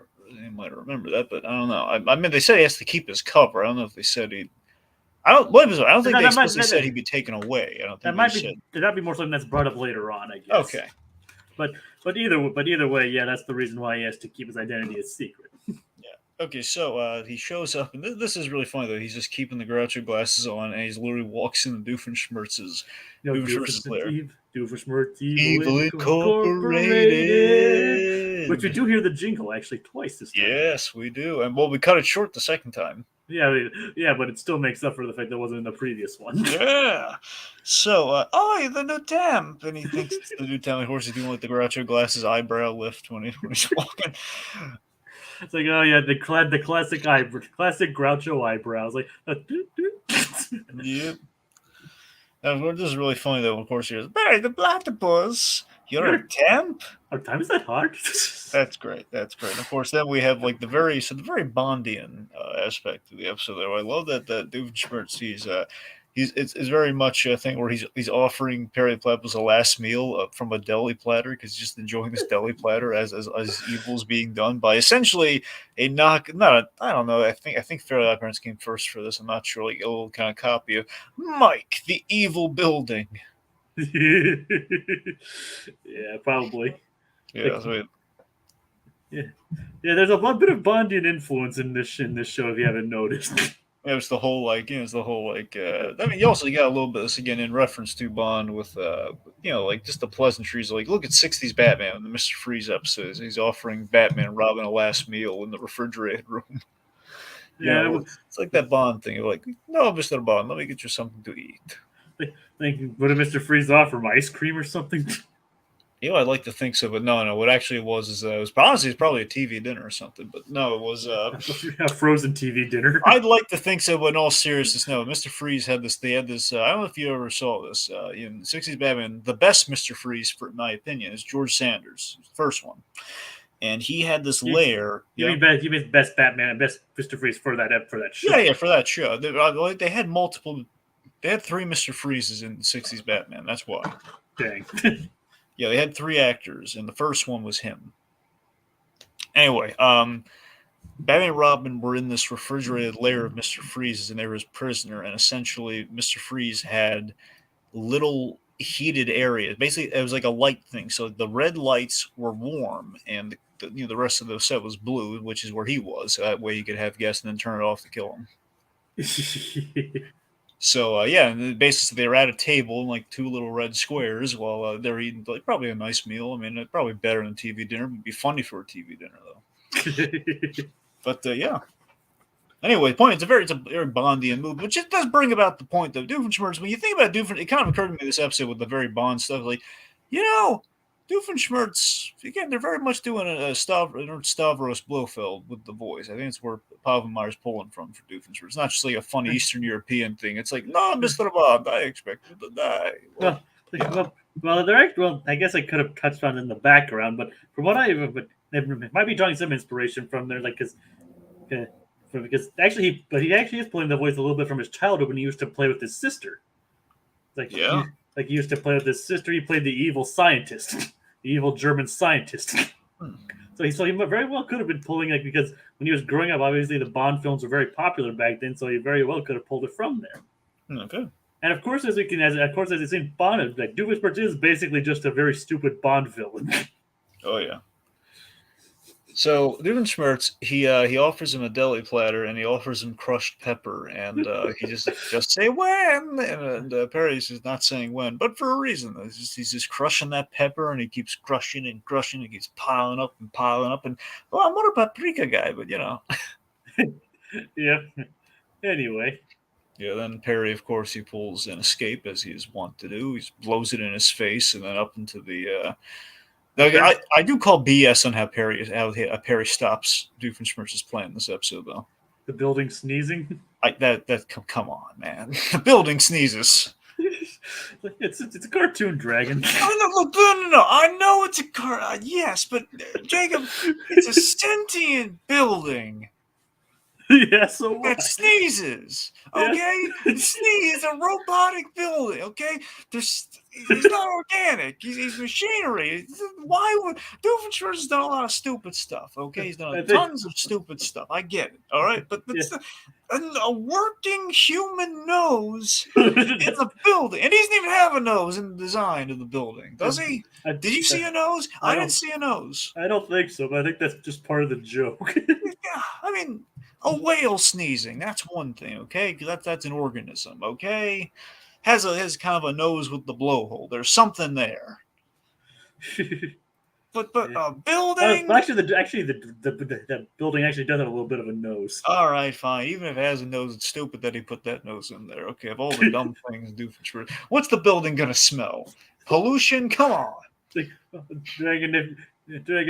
remembered that, but I don't know. I mean, they said he has to keep his cover. I don't know if they said he. I don't think they explicitly said he'd be taken away. I don't think that'd be more something that's brought up later on, I guess. Okay. But either way, yeah, that's the reason why he has to keep his identity a secret. Yeah. Okay, so he shows up, and this is really funny though. He's just keeping the Groucho glasses on, and he's literally walks in the Doofenshmirtz's lair. Doofenshmirtz Evil Incorporated. Which we do hear the jingle actually twice this time. Yes, we do, and we cut it short the second time. Yeah, but it still makes up for the fact that it wasn't in the previous one. Yeah. So, the new temp, and he thinks it's the new temp. Of course, he's doing like the Groucho glasses eyebrow lift when he's walking. It's like, oh yeah, the classic Groucho eyebrows, like. Yep. This is really funny though. Of course, he goes, "Barry the Platypus, you're a temp." Our time is that hard. That's great. Of course, then we have like the very Bondian aspect of the episode. There, I love that Doofenshmirtz. It's very much a thing where he's offering Perry the Platypus a last meal from a deli platter because he's just enjoying this deli platter as evil's being done by essentially I don't know. I think Fairly Odd Parents came first for this. I'm not sure, like a little kind of copy of Mike the Evil Building. Yeah, probably. Yeah, yeah. There's a bit of Bondian influence in this show if you haven't noticed. Yeah, it's the whole I mean, you also got a little bit of this again in reference to Bond with like just the pleasantries. Like, look at '60s Batman in the Mr. Freeze episodes. He's offering Batman and Robin a last meal in the refrigerated room. It's like that Bond thing. You're like, no, Mr. Bond, let me get you something to eat. Like, what did Mr. Freeze offer him? Ice cream or something? I'd like to think so, but no. What actually it was is it was honestly it's probably a TV dinner or something. But no, it was. A frozen TV dinner. I'd like to think so, but in all seriousness, no. Mr. Freeze had this. They had this. I don't know if you ever saw this in the '60s Batman. The best Mr. Freeze, for my opinion, is George Sanders, the first one, and he had this lair. You mean best Batman and best Mr. Freeze for that show? Yeah, for that show. They had multiple. They had 3 Mr. Freezes in the '60s Batman. That's why. Dang. Yeah, they had 3 actors, and the first one was him. Anyway, Batman and Robin were in this refrigerated lair of Mr. Freeze's, and they were his prisoner. And essentially, Mr. Freeze had little heated areas. Basically, it was like a light thing. So the red lights were warm, and the rest of the set was blue, which is where he was. So that way, you could have guests and then turn it off to kill him. So and basically they were at a table in like 2 little red squares while they're eating like probably a nice meal. I mean, probably better than TV dinner. It'd be funny for a TV dinner though. But Anyway, the point it's a very Bondian movie, which it does bring about the point though. Doofenshmirtz. When you think about Doofenshmirtz, it kind of occurred to me this episode with the very Bond stuff. Like, Doofenshmirtz, again, they're very much doing a Stavros Blofeld with the voice. I think it's where Pavelmeyer's pulling from for Doofenshmirtz. It's not just like a funny Eastern European thing. It's like, no, Mr. Bond, I expected to die. Well, I guess I could have touched on it in the background, but from what it might be drawing some inspiration from there, like because actually he actually is pulling the voice a little bit from his childhood when he used to play with his sister. He used to play with his sister. He played the evil scientist, the evil German scientist. So he very well could have been pulling it because when he was growing up, obviously the Bond films were very popular back then. So he very well could have pulled it from there. Okay. And of course, as you've seen, Bond, like Doofenshmirtz is basically just a very stupid Bond villain. Oh yeah. So Doofenshmirtz, he offers him a deli platter and he offers him crushed pepper, and he just say when, and Perry's is not saying when, but for a reason. He's just crushing that pepper, and he keeps crushing and crushing. He keeps piling up, and well, I'm not a paprika guy, but Yeah. Anyway. Yeah, then Perry, of course, he pulls an escape as he is wont to do. He blows it in his face and then up into the. I do call BS on how Perry stops Doofenshmirtz's plan in this episode, though. The building sneezing. Come on, man. The building sneezes. It's a cartoon dragon. No. I know it's a car. Yes, but Jacob, it's a sentient building. Yeah, so that sneezes. Okay, Sneeze a robotic building. Okay, he's not organic. He's machinery. Why would Doofenshmirtz has done a lot of stupid stuff? Okay, he's done tons of stupid stuff. I get it. All right, but a working human nose in the building, and he doesn't even have a nose in the design of the building, does he? Did you see a nose? I didn't see a nose. I don't think so, but I think that's just part of the joke. Yeah, I mean. A whale sneezing, that's one thing, okay? That's an organism, okay? Has kind of a nose with the blowhole. There's something there. But a building. The building actually does have a little bit of a nose. All right, fine. Even if it has a nose, it's stupid that he put that nose in there. Okay, of all the dumb things to do for sure. What's the building gonna smell? Pollution? Come on. Dragon,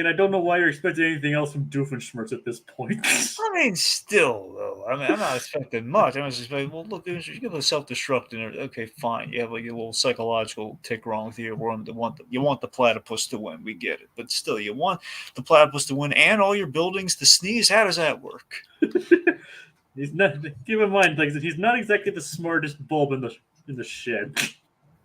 I don't know why you're expecting anything else from Doofenshmirtz at this point. I mean, still, though. I mean, I'm not expecting much. I'm just expecting, well, look, you get a self-destructing. Okay, fine. You have like a little psychological tick wrong with you. You want the platypus to win. We get it. But still, you want the platypus to win and all your buildings to sneeze. How does that work? He's not. Keep in mind, like he's not exactly the smartest bulb in the shed.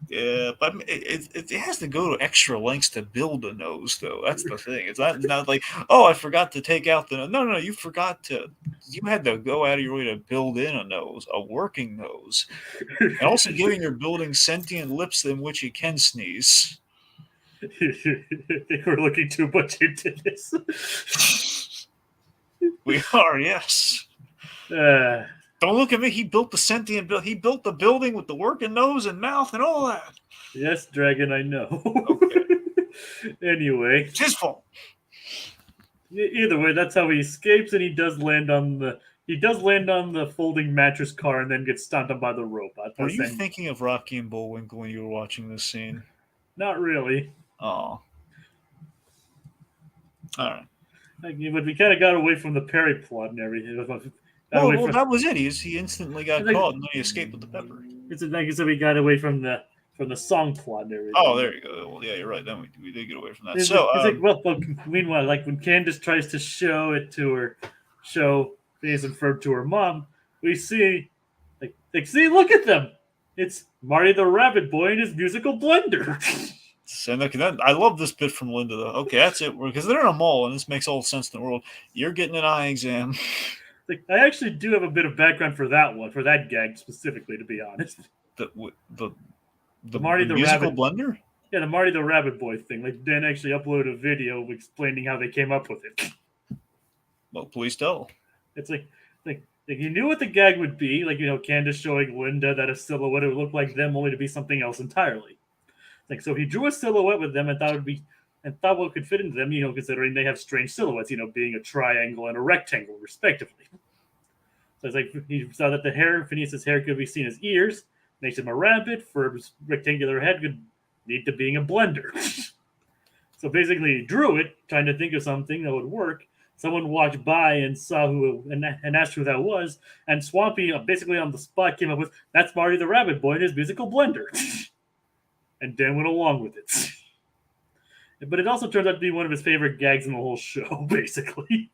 Yeah, but it has to go to extra lengths to build a nose, though. That's the thing. It's not like, oh, I forgot to take out the nose. No, you forgot to. You had to go out of your way to build in a nose, a working nose, and also giving your building sentient lips in which you can sneeze. I think we're looking too much into this. We are, yes. Don't look at me. He built the sentient building. He built the building with the working nose and mouth and all that. Yes, Dragon, I know. Okay. Anyway. It's his fault. Either way, that's how he escapes, and he does land on the folding mattress car and then gets stomped on by the robot. Were you thinking of Rocky and Bullwinkle when you were watching this scene? Not really. Oh. All right. But we kind of got away from the Perry plot and everything. Well, that was it. He instantly got caught, and then he escaped with the pepper. It's like I said, we got away from the song plot and everything. Oh, there you go. Well, yeah, you're right. Then we did get away from that. It's meanwhile, like when Candace tries to show Phineas and Ferb to her mom, we see, see, look at them. It's Marty the Rabbit Boy and his musical blender. And I love this bit from Linda, though. Okay, that's it. Because they're in a mall, and this makes all the sense in the world. You're getting an eye exam. I actually do have a bit of background for that one, for that gag specifically, to be honest. The Marty the musical Rabbit blender? Yeah, the Marty the Rabbit Boy thing. Like, Dan actually uploaded a video explaining how they came up with it. Well, please tell. It's like you knew what the gag would be. Like, Candace showing Linda that a silhouette would look like them, only to be something else entirely. So he drew a silhouette with them and thought what could fit into them, considering they have strange silhouettes, being a triangle and a rectangle, respectively. So it's like he saw that Phineas's hair could be seen as ears, makes him a rabbit. Ferb's rectangular head could lead to being a blender. So basically, he drew it, trying to think of something that would work. Someone walked by and saw and asked who that was, and Swampy, basically on the spot, came up with, "That's Marty the Rabbit Boy and his musical blender." And Dan went along with it. But it also turns out to be one of his favorite gags in the whole show, basically.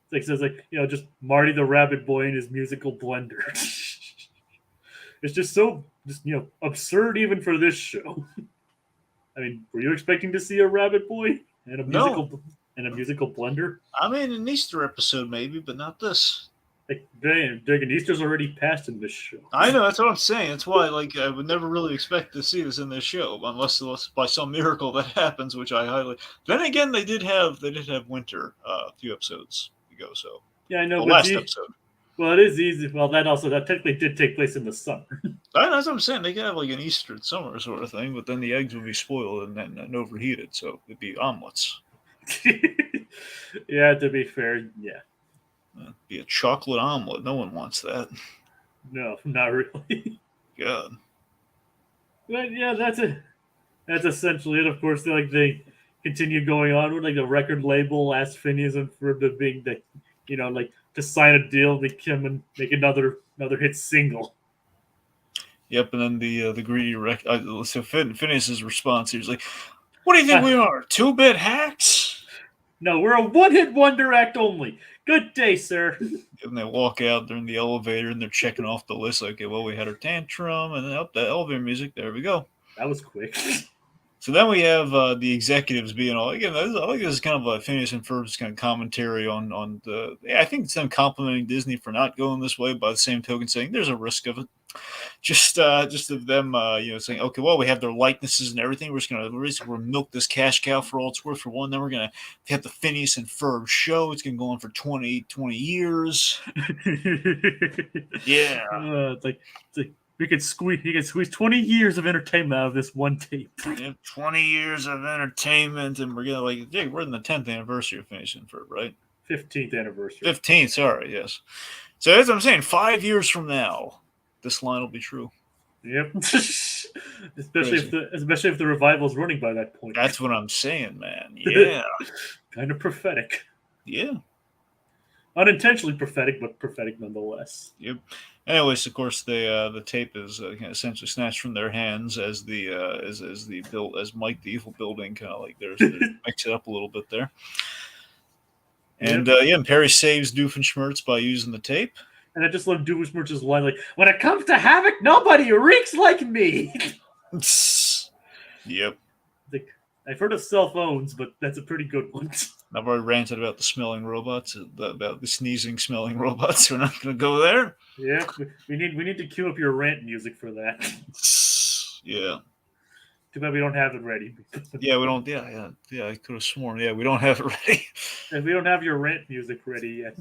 Says just Marty the Rabbit Boy and his musical blender. It's just so absurd even for this show. I mean, were you expecting to see a rabbit boy and a musical blender? I mean, an Easter episode maybe, but not this. Dang, Easter's already passed in this show. I know, that's what I'm saying. That's why, I would never really expect to see this in this show, unless by some miracle that happens, which I highly. Then again, they did have winter a few episodes ago, so yeah, I know. The last episode. Well, it is easy. Well, that technically did take place in the summer. That's what I'm saying. They could have an Easter summer sort of thing, but then the eggs would be spoiled and overheated, so it'd be omelets. Yeah, to be fair, yeah. It'd be a chocolate omelet. No one wants that. No, not really. God. But yeah, that's it. That's essentially it. Of course, they continue going on with the record label asked Phineas and Ferb to being to sign a deal to come and make another hit single. Yep, and then the greedy so Phineas's response, he was like, "What do you think we are? 2-bit hacks?" No, we're a one-hit wonder act only. Good day, sir. And they walk out, they're in the elevator, and they're checking off the list. Okay, well, we had our tantrum, and then up the elevator music. There we go. That was quick. So then we have the executives being all, again, I think this is kind of a Phineas and Ferb's kind of commentary on the, I think it's them complimenting Disney for not going this way, by the same token saying there's a risk of it. Just of them, saying, okay, well, we have their likenesses and everything. We're just gonna milk this cash cow for all it's worth for one. Then we're gonna have the Phineas and Ferb show. It's gonna go on for 20 years. Yeah, it's like you can squeeze 20 years of entertainment out of this one tape. Yeah, 20 years of entertainment, and we're gonna we're in the 10th anniversary of Phineas and Ferb, right? 15th anniversary. 15th, sorry, yes. So as I'm saying, 5 years from now, this line will be true. Yep. especially if the revival's running by that point. That's what I'm saying, man. Yeah. Kind of prophetic. Yeah. Unintentionally prophetic, but prophetic nonetheless. Yep. Anyways, of course, the tape is essentially snatched from their hands as Mike the Evil Building kind of there's mix it up a little bit there. And and Perry saves Doofenshmirtz by using the tape. And I just love Doofenshmirtz's line, when it comes to havoc, nobody reeks like me. Yep. I've heard of cell phones, but that's a pretty good one. I've already ranted about the smelling robots, about the sneezing smelling robots. We're not going to go there. Yeah, we need to cue up your rant music for that. Yeah. Too bad we don't have it ready. Yeah, we don't. Yeah. I could have sworn. Yeah, we don't have it ready. And we don't have your rant music ready yet.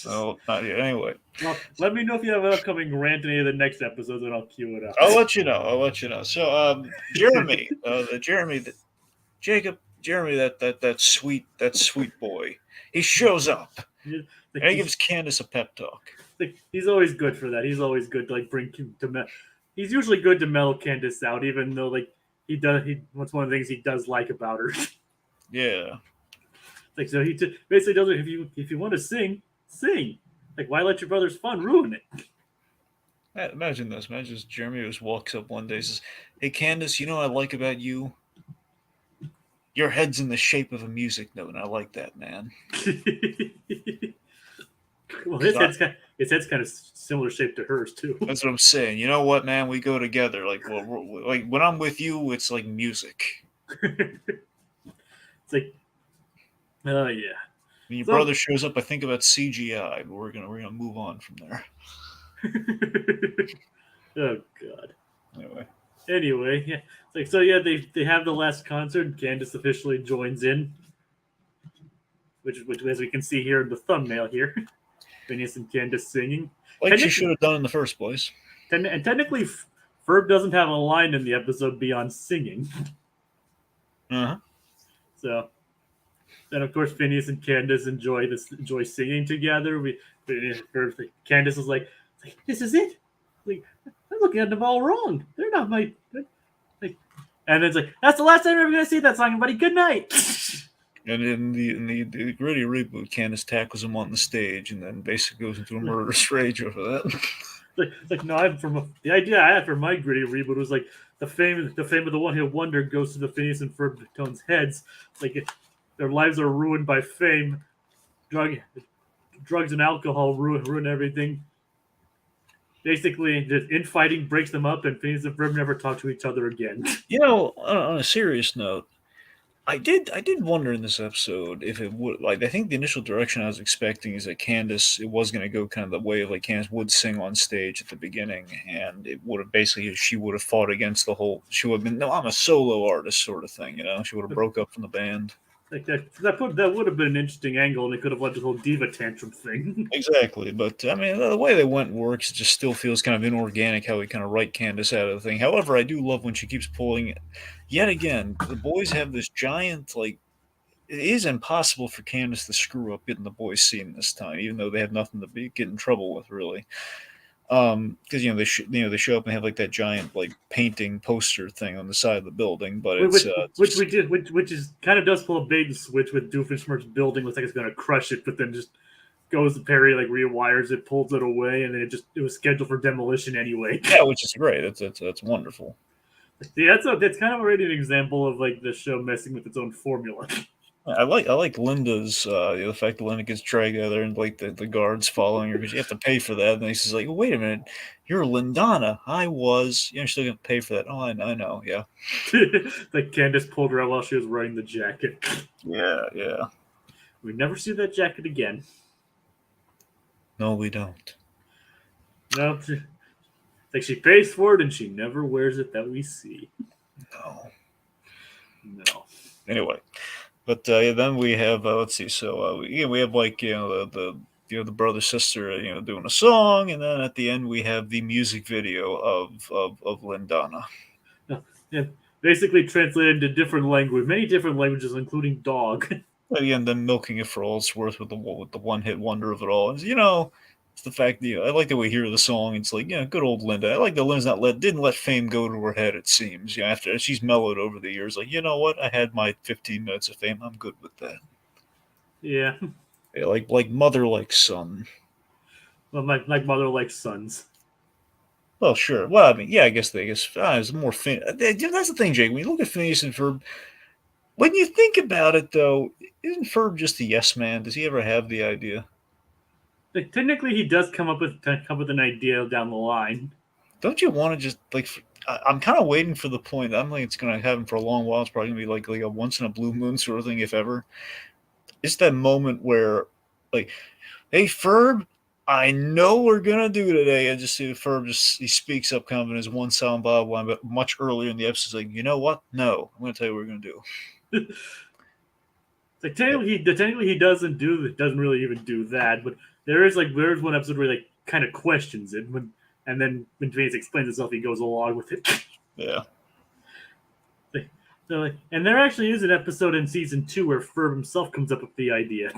Oh, not yet. Anyway. Well, let me know if you have an upcoming rant in any of the next episodes, and I'll cue it up. I'll let you know. So, Jeremy, Jeremy, that sweet boy, he shows up, and he gives Candace a pep talk. He's always good for that. He's always good to bring to. He's usually good to mellow Candace out, even though he does. What's one of the things he does like about her. Yeah. Like, so he basically tells her, if you want to sing, sing. Like, why let your brother's fun ruin it? Imagine this. Imagine this. Jeremy just walks up one day and says, "Hey, Candace, you know what I like about you? Your head's in the shape of a music note, and I like that, man." Well, 'Cause his head's kind of similar shape to hers too. that's what I'm saying. You know what, man? We go together. Like, well, like when I'm with you, it's like music. It's like, oh yeah. When your So, brother shows up, I think about CGI, but we're gonna move on from there. oh god. Anyway, Anyway, yeah. It's like, so yeah, they have the last concert. And Candace officially joins in, which as we can see here in the thumbnail here, Phineas and Candace singing. like she Technically, should have done in the first place. and technically, Ferb doesn't have a line in the episode beyond singing. Uh-huh. So, and of course, Phineas and Candace enjoy singing together. Candace is like, "This is it. Like, I'm looking at them all wrong. They're not my." Like, and it's like, "That's the last time we're ever gonna see that song, buddy. Good night." And in the gritty reboot, Candace tackles him on the stage, and then basically goes into a murderous rage over that. like no, the idea I had for my gritty reboot was like the fame of the one hit wonder goes to the Phineas and Ferb tones heads. Like their lives are ruined by fame, drugs and alcohol ruin everything. Basically, the infighting breaks them up, and Phineas and Ferb never talk to each other again. You know, on a serious note, I did wonder in this episode if it would, like, I think the initial direction I was expecting is that Candace, it was going to go kind of the way of like Candace would sing on stage at the beginning, and it would have basically, she would have fought against the whole, she would have been, no, I'm a solo artist sort of thing, you know, she would have broke up from the band. Like that would have been an interesting angle, and it could have led to the whole diva tantrum thing. Exactly, but I mean, the way they went works. It just still feels kind of inorganic how we kind of write Candace out of the thing. However, I do love when she keeps pulling it. Yet again, the boys have this giant, like, it is impossible for Candace to screw up getting the boys seen this time, even though they have nothing to get in trouble with, really. Because they show up and have like that giant like painting poster thing on the side of the building, but it's which is kind of does pull a bait switch with Doofenshmirtz building. Looks like it's going to crush it, but then just goes to Perry, like rewires it, pulls it away, and then it was scheduled for demolition anyway. Yeah, which is great. That's wonderful. Yeah, that's kind of already an example of like the show messing with its own formula. I like Linda's the fact that Linda gets dragged out there and like the guards following her because you have to pay for that. And he's like, "Wait a minute, you're Lindana. I was. You're still gonna pay for that." Oh, I know. Yeah. Like Candace pulled her out while she was wearing the jacket. Yeah. We never see that jacket again. No, we don't. No, like she pays for it and she never wears it that we see. No. Anyway. But then we have let's see. So we have like the brother sister doing a song, and then at the end we have the music video of Lindana. Yeah, basically translated into many different languages, including dog. Again, them milking it for all it's worth with the one hit wonder of it all. And, it's the fact that I like that we hear the song. It's like, good old Linda. I like that Linda's didn't let fame go to her head. It seems, after she's mellowed over the years. Like, you know what? I had my 15 minutes of fame. I'm good with that. Yeah. Yeah, like mother, like son. Well, like mother, like sons. Well, sure. Well, I mean, yeah, I guess it's more that's the thing, Jake. When you look at Phineas and Ferb, when you think about it, though, isn't Ferb just a yes man? Does he ever have the idea? Like, technically, he does come up with an idea down the line. Don't you want to just like? I'm kind of waiting for the point. I'm like, it's going to happen for a long while. It's probably going to be like a once in a blue moon sort of thing, if ever. It's that moment where, like, hey Ferb, I know we're gonna do today. I just see Ferb he speaks up kind of in his one sound Bob line, but much earlier in the episode, like, you know what? No, I'm going to tell you what we're going to do. Like technically he doesn't really even do that, but there's one episode where he like kind of questions it and then when Phineas explains himself, he goes along with it. Yeah. So and there actually is an episode in season 2 where Ferb himself comes up with the idea.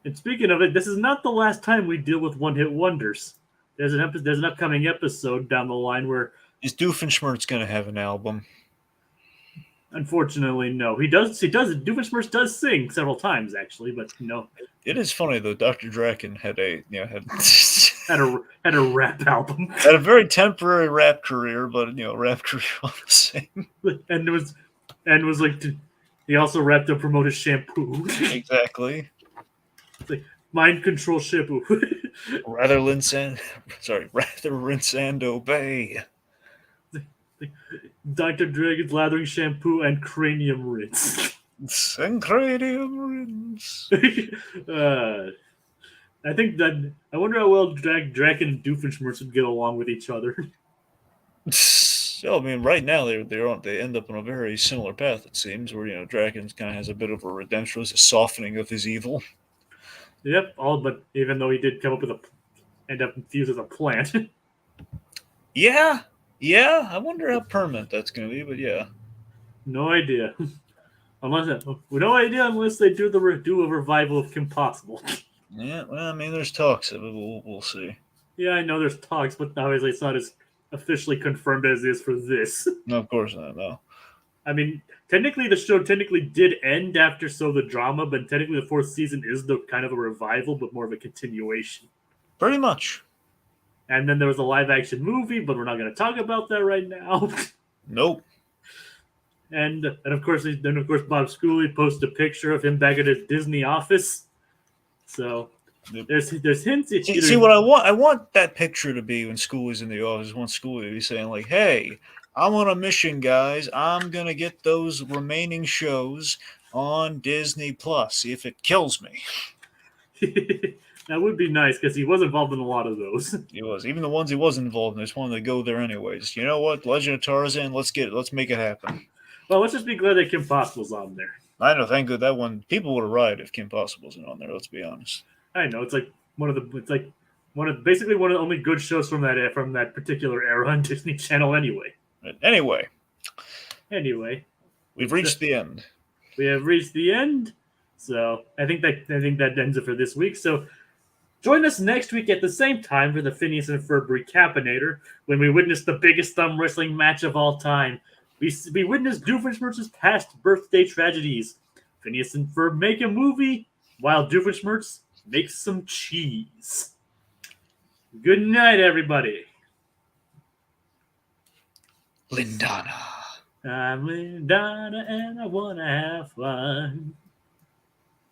And speaking of it, this is not the last time we deal with one-hit wonders. There's an upcoming episode down the line where is Doofenshmirtz going to have an album? Unfortunately, no. He does. Doofenshmirtz does sing several times, actually, but It is funny though. Dr. Draken had had a rap album, had a very temporary rap career, but rap career all the same. and was like he also rapped to promote his shampoo. Exactly. Like mind control shampoo. Rather rinse and obey. Dr. Dragon's lathering shampoo and cranium rinse. And cranium rinse. I think that I wonder how well Draken and Doofenshmirtz would get along with each other. So, I mean, right now they end up on a very similar path. It seems where Draken kind of has a bit of a redemption, a softening of his evil. Yep, but even though he did come up with end up infused as a plant. Yeah. I wonder how permanent that's going to be, but yeah. No idea. No idea unless they do a revival of Kim Possible. Yeah, well, I mean, there's talks of it. We'll see. Yeah, I know there's talks, but obviously it's not as officially confirmed as it is for this. No, of course not. No. I mean, technically the show did end after the drama, but technically the fourth season is the kind of a revival, but more of a continuation. Pretty much. And then there was a live action movie, but we're not going to talk about that right now. Nope. And of course Bob Schooley posted a picture of him back at his Disney office. So there's hints. See what I want? I want that picture to be when Schooley's in the office. I want Schooley to be saying like, "Hey, I'm on a mission, guys. I'm gonna get those remaining shows on Disney Plus. See if it kills me." That would be nice because he was involved in a lot of those. He was. Even the ones he wasn't involved in, I just wanted to go there anyways. You know what? Legend of Tarzan. Let's make it happen. Well, let's just be glad that Kim Possible's on there. I know. Thank God that one. People would have rioted if Kim Possible wasn't on there. Let's be honest. I know it's like basically one of the only good shows from that particular era on Disney Channel. Anyway, we've reached the end. We have reached the end. So I think that ends it for this week. So join us next week at the same time for the Phineas and Ferb Recap-inator when we witness the biggest thumb wrestling match of all time. We witness Doofenshmirtz's past birthday tragedies. Phineas and Ferb make a movie while Doofenshmirtz makes some cheese. Good night, everybody. Lindana. I'm Lindana and I want to have fun.